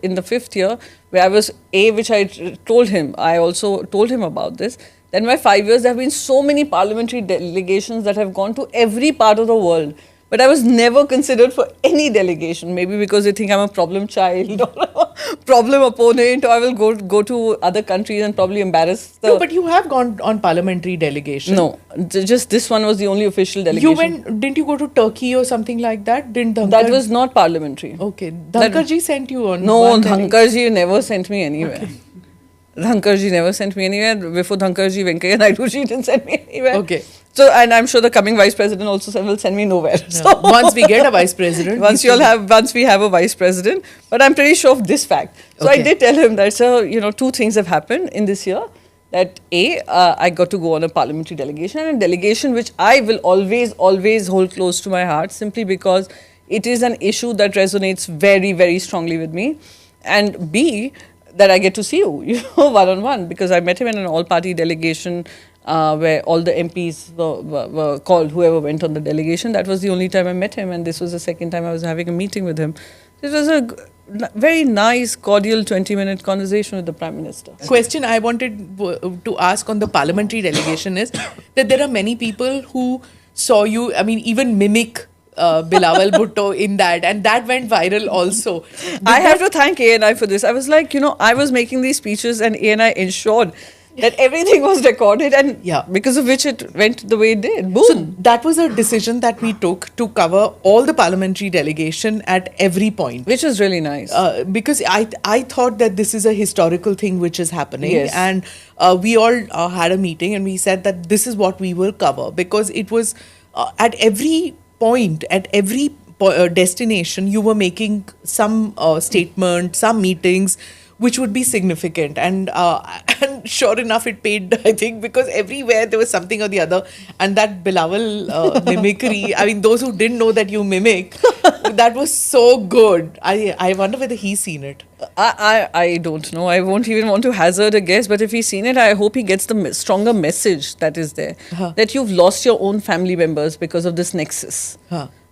in the fifth year, where I was, which I told him, I also told him about this. Then my 5 years, there have been so many parliamentary delegations that have gone to every part of the world. But I was never considered for any delegation, maybe because they think I'm a problem child or a problem opponent, or I will go to other countries and probably embarrass No, but you have gone on parliamentary delegation. No, just this one was the only official delegation. Didn't you go to Turkey or something like that? That was not parliamentary. Okay. Dhankar sent you on. No, Dhankar never sent me anywhere. Okay. Dhankar never sent me anywhere. Before Dhankar Venkaiah Naidu didn't send me anywhere. Okay. So, and I'm sure the coming vice president also will send me nowhere. Yeah. So once we get a vice president. once we have a vice president. But I'm pretty sure of this fact. So I did tell him that, sir, 2 things have happened in this year. That I got to go on a parliamentary delegation, and a delegation which I will always hold close to my heart, simply because it is an issue that resonates very, very strongly with me. And B, that I get to see you, one-on-one, because I met him in an all-party delegation where all the MPs were called, whoever went on the delegation. That was the only time I met him, and this was the second time I was having a meeting with him. It was a very nice, cordial 20-minute conversation with the Prime Minister. Question I wanted to ask on the parliamentary delegation is that there are many people who saw you, even mimic Bilawal Bhutto in that, and that went viral also. I have to thank ANI for this. I was like, I was making these speeches and ANI ensured that everything was recorded, and because of which it went the way it did. Boom. So that was a decision that we took to cover all the parliamentary delegation at every point. Which was really nice. Because I thought that this is a historical thing which is happening. Yes. And we all had a meeting and we said that this is what we will cover, because it was at every point, at every destination, you were making some statement, some meetings, which would be significant. And sure enough, it paid, I think, because everywhere there was something or the other. And that Bilawal mimicry, I mean, those who didn't know that you mimic, that was so good. I wonder whether he's seen it. I don't know. I won't even want to hazard a guess. But if he's seen it, I hope he gets the stronger message that is there. That you've lost your own family members because of this nexus.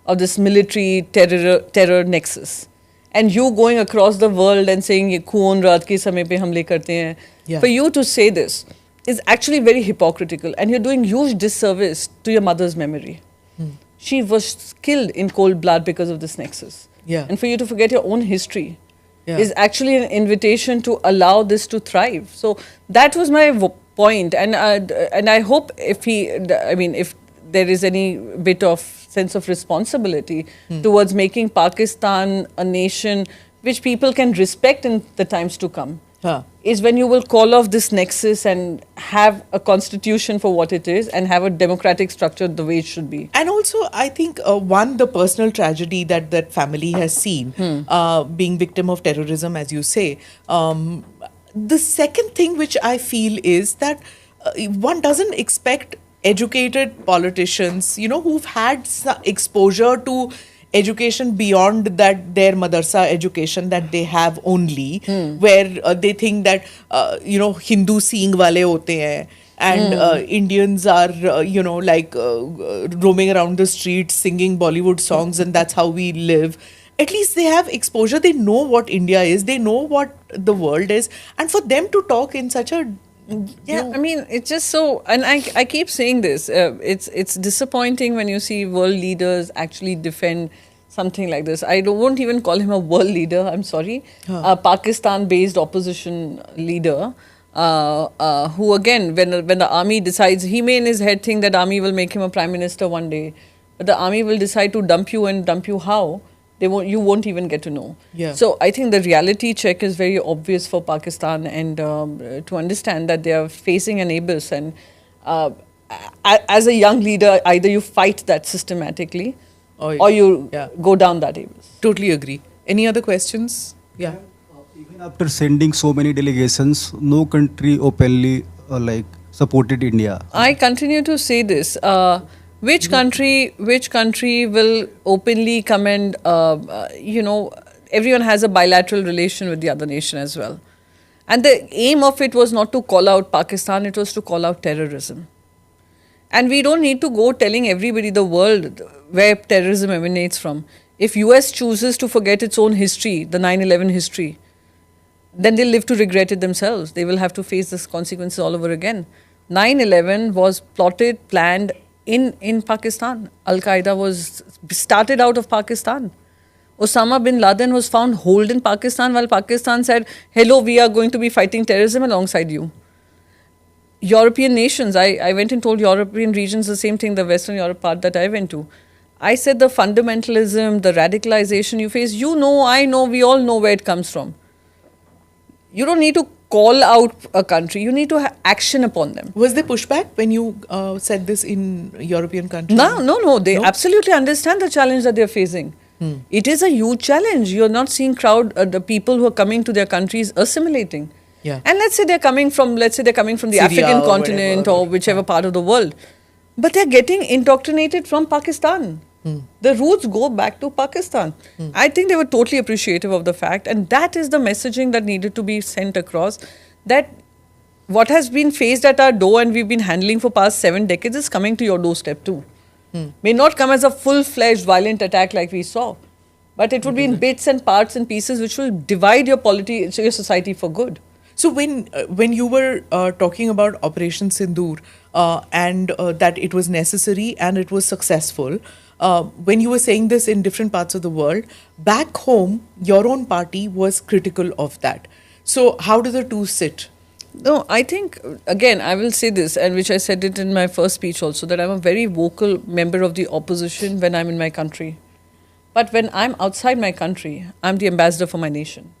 Of this military terror nexus. And you going across the world and saying, "Ye khoon raat ke samay pe humle karte hain." For you to say this is actually very hypocritical, and you're doing huge disservice to your mother's memory. She was killed in cold blood because of this nexus. And for you to forget your own history is actually an invitation to allow this to thrive. So that was my point. And I hope if there is any bit of sense of responsibility towards making Pakistan a nation which people can respect in the times to come, is when you will call off this nexus and have a constitution for what it is and have a democratic structure the way it should be. And also, I think, the personal tragedy that family has seen, being victim of terrorism, as you say. The second thing which I feel is that one doesn't expect educated politicians, who've had exposure to education beyond that, their madrasa education that they have only, where they think that, Hindu seeing wale hote hain, and Indians are, roaming around the streets singing Bollywood songs, and that's how we live. At least they have exposure. They know what India is. They know what the world is. And for them to talk in such a it's just so, and I keep saying this, it's disappointing when you see world leaders actually defend something like this. I won't even call him a world leader, I'm sorry, a Pakistan-based opposition leader, who again, when the army decides, he may in his head think that army will make him a prime minister one day, but the army will decide to dump you, and dump you how? You won't even get to know. So I think the reality check is very obvious for Pakistan, and to understand that they are facing an abyss, and as a young leader, either you fight that systematically or you go down that abyss. Totally agree. Any other questions? Yeah. Even after sending so many delegations, no country openly supported India. I continue to say this. Which country will openly commend, everyone has a bilateral relation with the other nation as well. And the aim of it was not to call out Pakistan, it was to call out terrorism. And we don't need to go telling everybody, the world, where terrorism emanates from. If US chooses to forget its own history, the 9/11 history, then they'll live to regret it themselves. They will have to face the consequences all over again. 9/11 was plotted, planned, in Pakistan. Al-Qaeda was started out of Pakistan. Osama bin Laden was found holed in Pakistan while Pakistan said, "Hello, we are going to be fighting terrorism alongside you." European nations, I went and told European regions the same thing, the Western Europe part that I went to. I said the fundamentalism, the radicalization you face, I know, we all know where it comes from. You don't need to call out a country, you need to have action upon them. Was there pushback when you said this in European countries? No. They absolutely understand the challenge that they're facing. It is a huge challenge. You're not seeing the people who are coming to their countries assimilating. And let's say they're coming from the Syria African continent or whichever part of the world. But they're getting indoctrinated from Pakistan. The roots go back to Pakistan. I think they were totally appreciative of the fact, and that is the messaging that needed to be sent across, that what has been faced at our door and we've been handling for past 7 decades is coming to your doorstep too. May not come as a full-fledged violent attack like we saw, but it would be in bits and parts and pieces which will divide your society for good. So when you were talking about Operation Sindoor and that it was necessary and it was successful, when you were saying this in different parts of the world, back home, your own party was critical of that. So how do the two sit? No, I think, again, I will say this, and which I said it in my first speech also, that I'm a very vocal member of the opposition when I'm in my country. But when I'm outside my country, I'm the ambassador for my nation,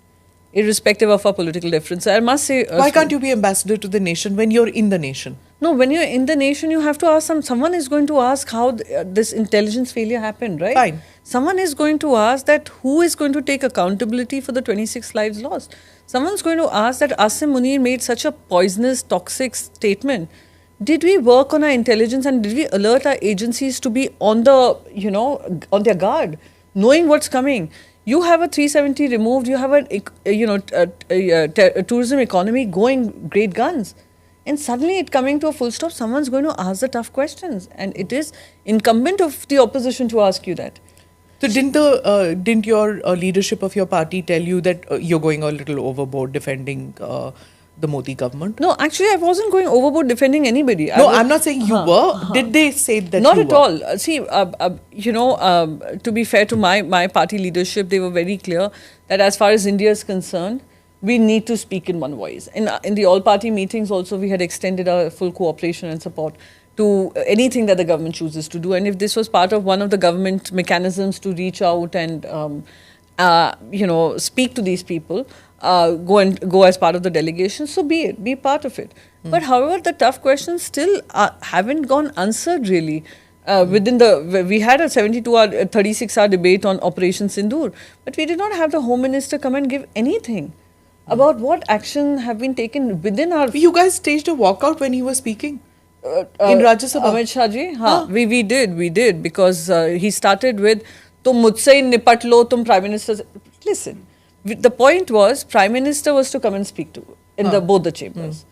irrespective of our political difference. I must say... Why can't you be ambassador to the nation when you're in the nation? No, when you're in the nation, you have to ask someone is going to ask how this intelligence failure happened, right? Fine. Someone is going to ask that who is going to take accountability for the 26 lives lost. Someone's going to ask that Asim Munir made such a poisonous, toxic statement. Did we work on our intelligence and did we alert our agencies to be on the, on their guard, knowing what's coming? You have a 370 removed, you have a tourism economy going great guns. And suddenly it coming to a full stop, someone's going to ask the tough questions. And it is incumbent of the opposition to ask you that. So didn't your leadership of your party tell you that you're going a little overboard defending the Modi government? No, actually I wasn't going overboard defending anybody. No, I'm not saying you were. Did they say that Not you at were? all. See, to be fair to my party leadership, they were very clear that as far as India is concerned, we need to speak in one voice. In the all-party meetings also, we had extended our full cooperation and support to anything that the government chooses to do. And if this was part of one of the government mechanisms to reach out and, speak to these people, go as part of the delegation, so be it, be part of it. But however, the tough questions still haven't gone answered really. We had a 72-hour, 36-hour debate on Operation Sindoor, but we did not have the Home Minister come and give anything about what action have been taken within our... You guys staged a walkout when he was speaking in Rajya Sabha. Amit Shah ji, we did because he started with, "Tum mujhse hi nipat lo, tum Prime Minister." Listen, the point was Prime Minister was to come and speak to in both the chambers.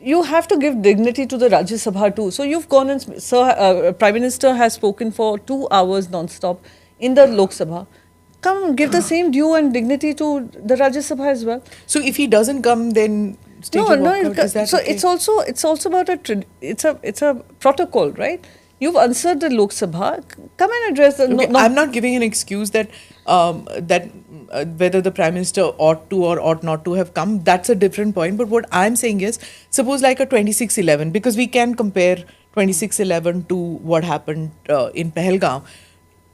You have to give dignity to the Rajya Sabha too. So you've gone and Prime Minister has spoken for 2 hours non-stop in the Lok Sabha. Come, give the same due and dignity to the Rajya Sabha as well. So if he doesn't come, then stage a walkout. Is that so okay? it's also about it's a protocol, right? You've answered the Lok Sabha. Come and address the. Okay, I'm not giving an excuse that whether the Prime Minister ought to or ought not to have come. That's a different point. But what I'm saying is, suppose like a 26/11, because we can compare 26/11 to what happened in Pahalgam,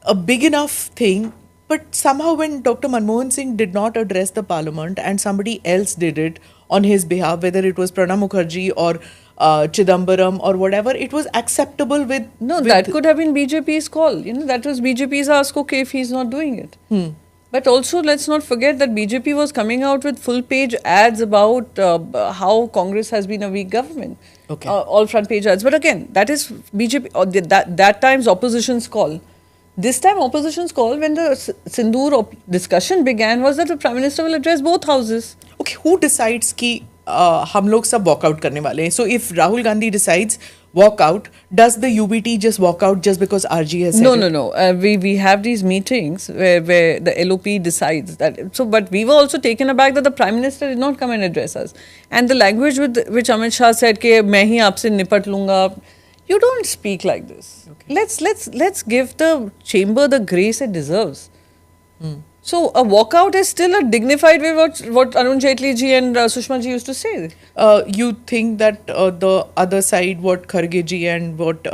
a big enough thing. But somehow when Dr. Manmohan Singh did not address the parliament and somebody else did it on his behalf, whether it was Pranab Mukherjee or Chidambaram or whatever, it was acceptable with... that could have been BJP's call. That was BJP's ask, okay, if he's not doing it. But also, let's not forget that BJP was coming out with full-page ads about how Congress has been a weak government. Okay. All front-page ads. But again, that is BJP, or that time's opposition's call. This time, opposition's call, when the Sindoor discussion began, was that the Prime Minister will address both houses. Okay, who decides कि हम लोग सब walk out करने वाले हैं? So if Rahul Gandhi decides walk out, does the UBT just walk out just because RG has said it? No. We have these meetings where the LOP decides that. So, but we were also taken aback that the Prime Minister did not come and address us. And the language with which Amit Shah said कि मैं ही आपसे निपट लूँगा. You don't speak like this. Okay. Let's give the chamber the grace it deserves. So a walkout is still a dignified way. What Arun Jaitley ji and Sushma ji used to say. You think that the other side, what Kharge ji and what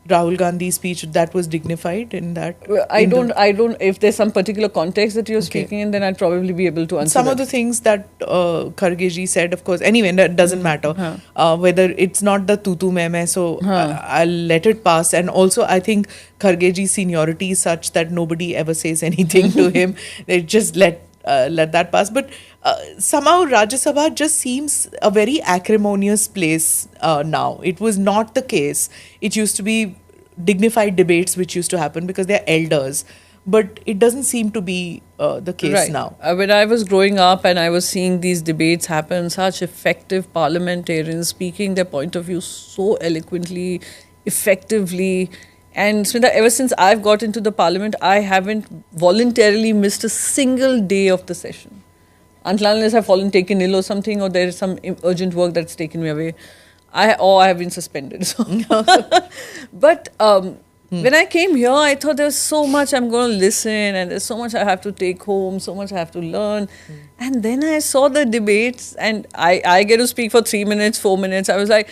Rahul Gandhi's speech, that was dignified in that? I don't. If there's some particular context that you're speaking in, then I'd probably be able to answer. Some of the things that Kharge ji said, of course. Anyway, that doesn't matter. Whether it's not the tutu meme, so I'll let it pass. And also, I think Kharge ji's seniority is such that nobody ever says anything to him. They just let that pass. But somehow Rajya Sabha just seems a very acrimonious place now. It was not the case. It used to be dignified debates which used to happen because they're elders. But it doesn't seem to be the case now. When I was growing up and I was seeing these debates happen, such effective parliamentarians speaking their point of view so eloquently, effectively. And Smita, ever since I've got into the parliament, I haven't voluntarily missed a single day of the session. Unless I've taken ill or something, or there is some urgent work that's taken me away. I have been suspended. So. But When I came here, I thought there's so much I'm going to listen and there's so much I have to take home, so much I have to learn. And then I saw the debates and I get to speak for 3 minutes, 4 minutes. I was like,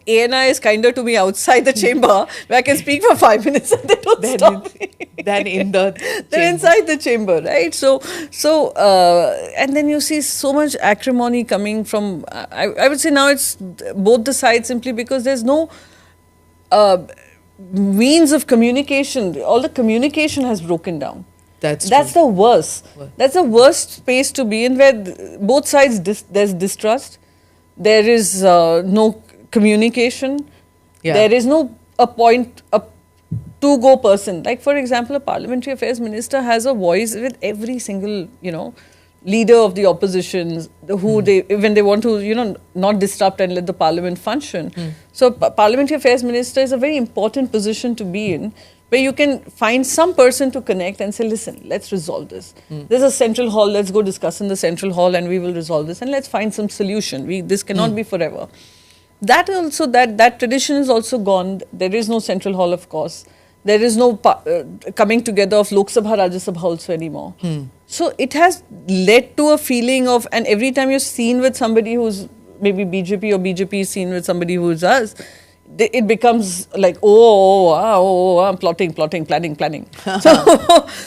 ANI is kinder to me outside the chamber where I can speak for 5 minutes and they don't stop me. Than in the They're inside the chamber, right? So and then you see so much acrimony coming from, I would say now it's both the sides simply because there's no means of communication. All the communication has broken down. That's the worst. That's the worst space to be in, where both sides there's distrust. There is no communication. Yeah. There is no a to-go person. Like, for example, a parliamentary affairs minister has a voice with every single, leader of the opposition who when they want to, not disrupt and let the parliament function. So parliamentary affairs minister is a very important position to be in, where you can find some person to connect and say, listen, let's resolve this. There's a central hall, let's go discuss in the central hall and we will resolve this and let's find some solution. This cannot be forever. That also, that tradition is also gone. There is no central hall, of course. There is no coming together of Lok Sabha, Rajya Sabha also anymore. So it has led to a feeling of, and every time you're seen with somebody who's maybe BJP or BJP is seen with somebody who's us, it becomes like, I'm plotting, planning.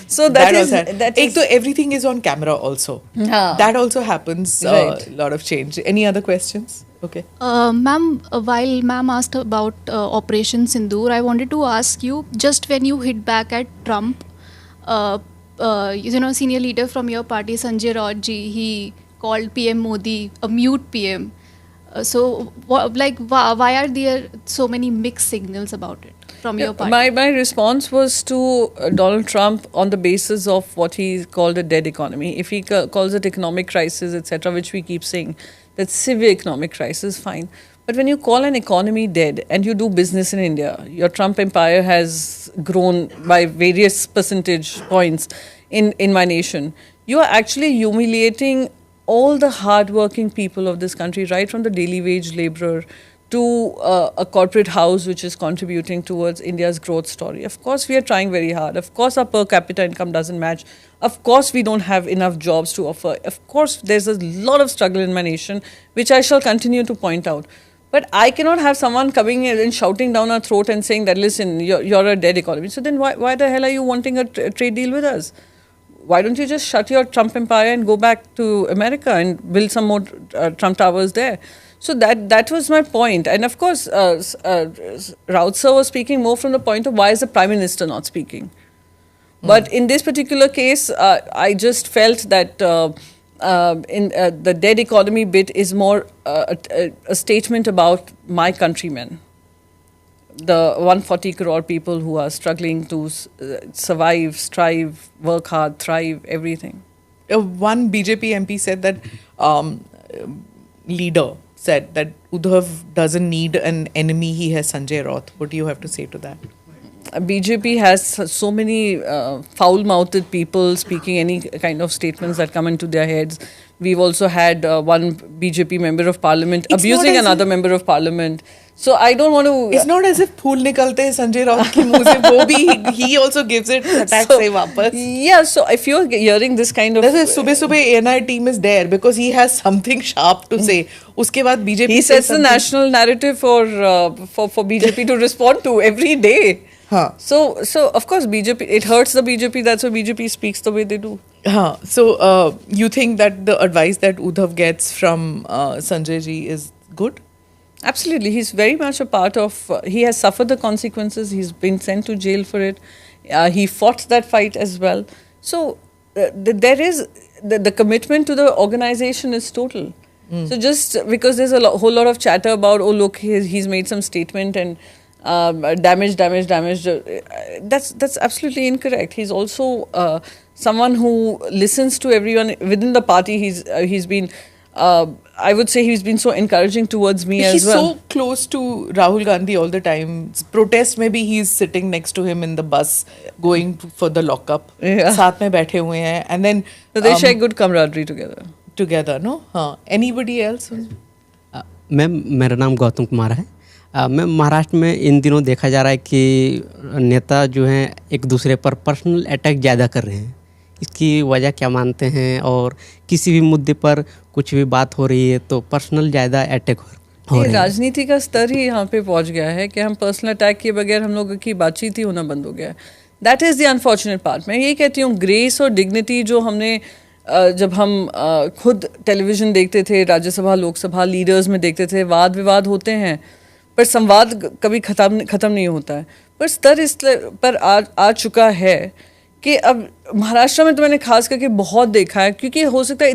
So everything is on camera also. That also happens. Right. A lot of change. Any other questions? Okay. Ma'am, while ma'am asked about Operation Sindoor, I wanted to ask you, just when you hit back at Trump, senior leader from your party, Sanjay Raut ji, he called PM Modi a mute PM. So, why are there so many mixed signals about it from your party? My response was to Donald Trump on the basis of what he called a dead economy. If he calls it economic crisis, etc., which we keep saying, that's severe economic crisis, fine. But when you call an economy dead and you do business in India, your Trump empire has grown by various percentage points in my nation, you are actually humiliating all the hard-working people of this country, right from the daily wage laborer to a corporate house which is contributing towards India's growth story. Of course, we are trying very hard. Of course, our per capita income doesn't match. Of course, we don't have enough jobs to offer. Of course, there's a lot of struggle in my nation, which I shall continue to point out. But I cannot have someone coming in and shouting down our throat and saying that, listen, you're a dead economy. So then why the hell are you wanting a trade deal with us? Why don't you just shut your Trump empire and go back to America and build some more Trump towers there? So that was my point. And of course, Raut sir was speaking more from the point of why is the Prime Minister not speaking? But in this particular case, I just felt that in the dead economy bit is more a statement about my countrymen. The 140 crore people who are struggling to survive, strive, work hard, thrive, everything. One BJP MP said that leader said that Uddhav doesn't need an enemy, he has Sanjay Raut. What do you have to say to that? BJP has so many foul-mouthed people speaking any kind of statements that come into their heads. We've also had one BJP member of parliament abusing another member of parliament. So I don't want to... It's not as if phool nikalte hai Sanjay Raut ki muh se, wo bhi, he also gives it attack se wapas. Yeah, so if you're hearing this kind of... Subah ANI team is there because he has something sharp to say. Uske baad BJP... He sets the national narrative for BJP to respond to every day. So of course BJP, it hurts the BJP, that's why BJP speaks the way they do. So you think that the advice that Uddhav gets from Sanjay ji is good? Absolutely. He's very much a part of, he has suffered the consequences, he's been sent to jail for it, he fought that fight as well. So there is, the commitment to the organization is total. So just because there's a whole lot of chatter about, oh look, he's made some statement and damage, that's absolutely incorrect. He's also someone who listens to everyone within the party. He's been, I would say he's been so encouraging towards me as well. He's so close to Rahul Gandhi all the time. Protest, maybe he's sitting next to him in the bus going for the lockup. Saath mein baithe hue hain. And then... So they share good camaraderie together. No? Anybody else? Ma'am मेरा नाम गौतम कुमार है. Ma'am Maharashtra में इन दिनों देखा जा रहा है कि नेता जो हैं एक दूसरे पर पर्सनल अटैक ज़्यादा कर रहे हैं, इसकी वजह क्या मानते हैं? और किसी भी मुद्दे पर कुछ भी बात हो रही है तो पर्सनल ज़्यादा अटैक हो रहे हैं। राजनीति का स्तर ही यहाँ पे पहुँच गया है कि हम पर्सनल अटैक के बगैर हम लोगों की बातचीत ही होना बंद हो गया है। That is the unfortunate part. मैं ये कहती हूँ ग्रेस और डिग्निटी जो हमने जब हम खुद टेलीविज़न देखते थे, राज्यसभा लोकसभा लीडर्स में देखते थे, वाद विवाद होते हैं पर संवाद कभी ख़त्म नहीं होता है। पर स्तर इस पर आ चुका है कि अब महाराष्ट्र में तो मैंने खास करके बहुत देखा है, क्योंकि हो सकता है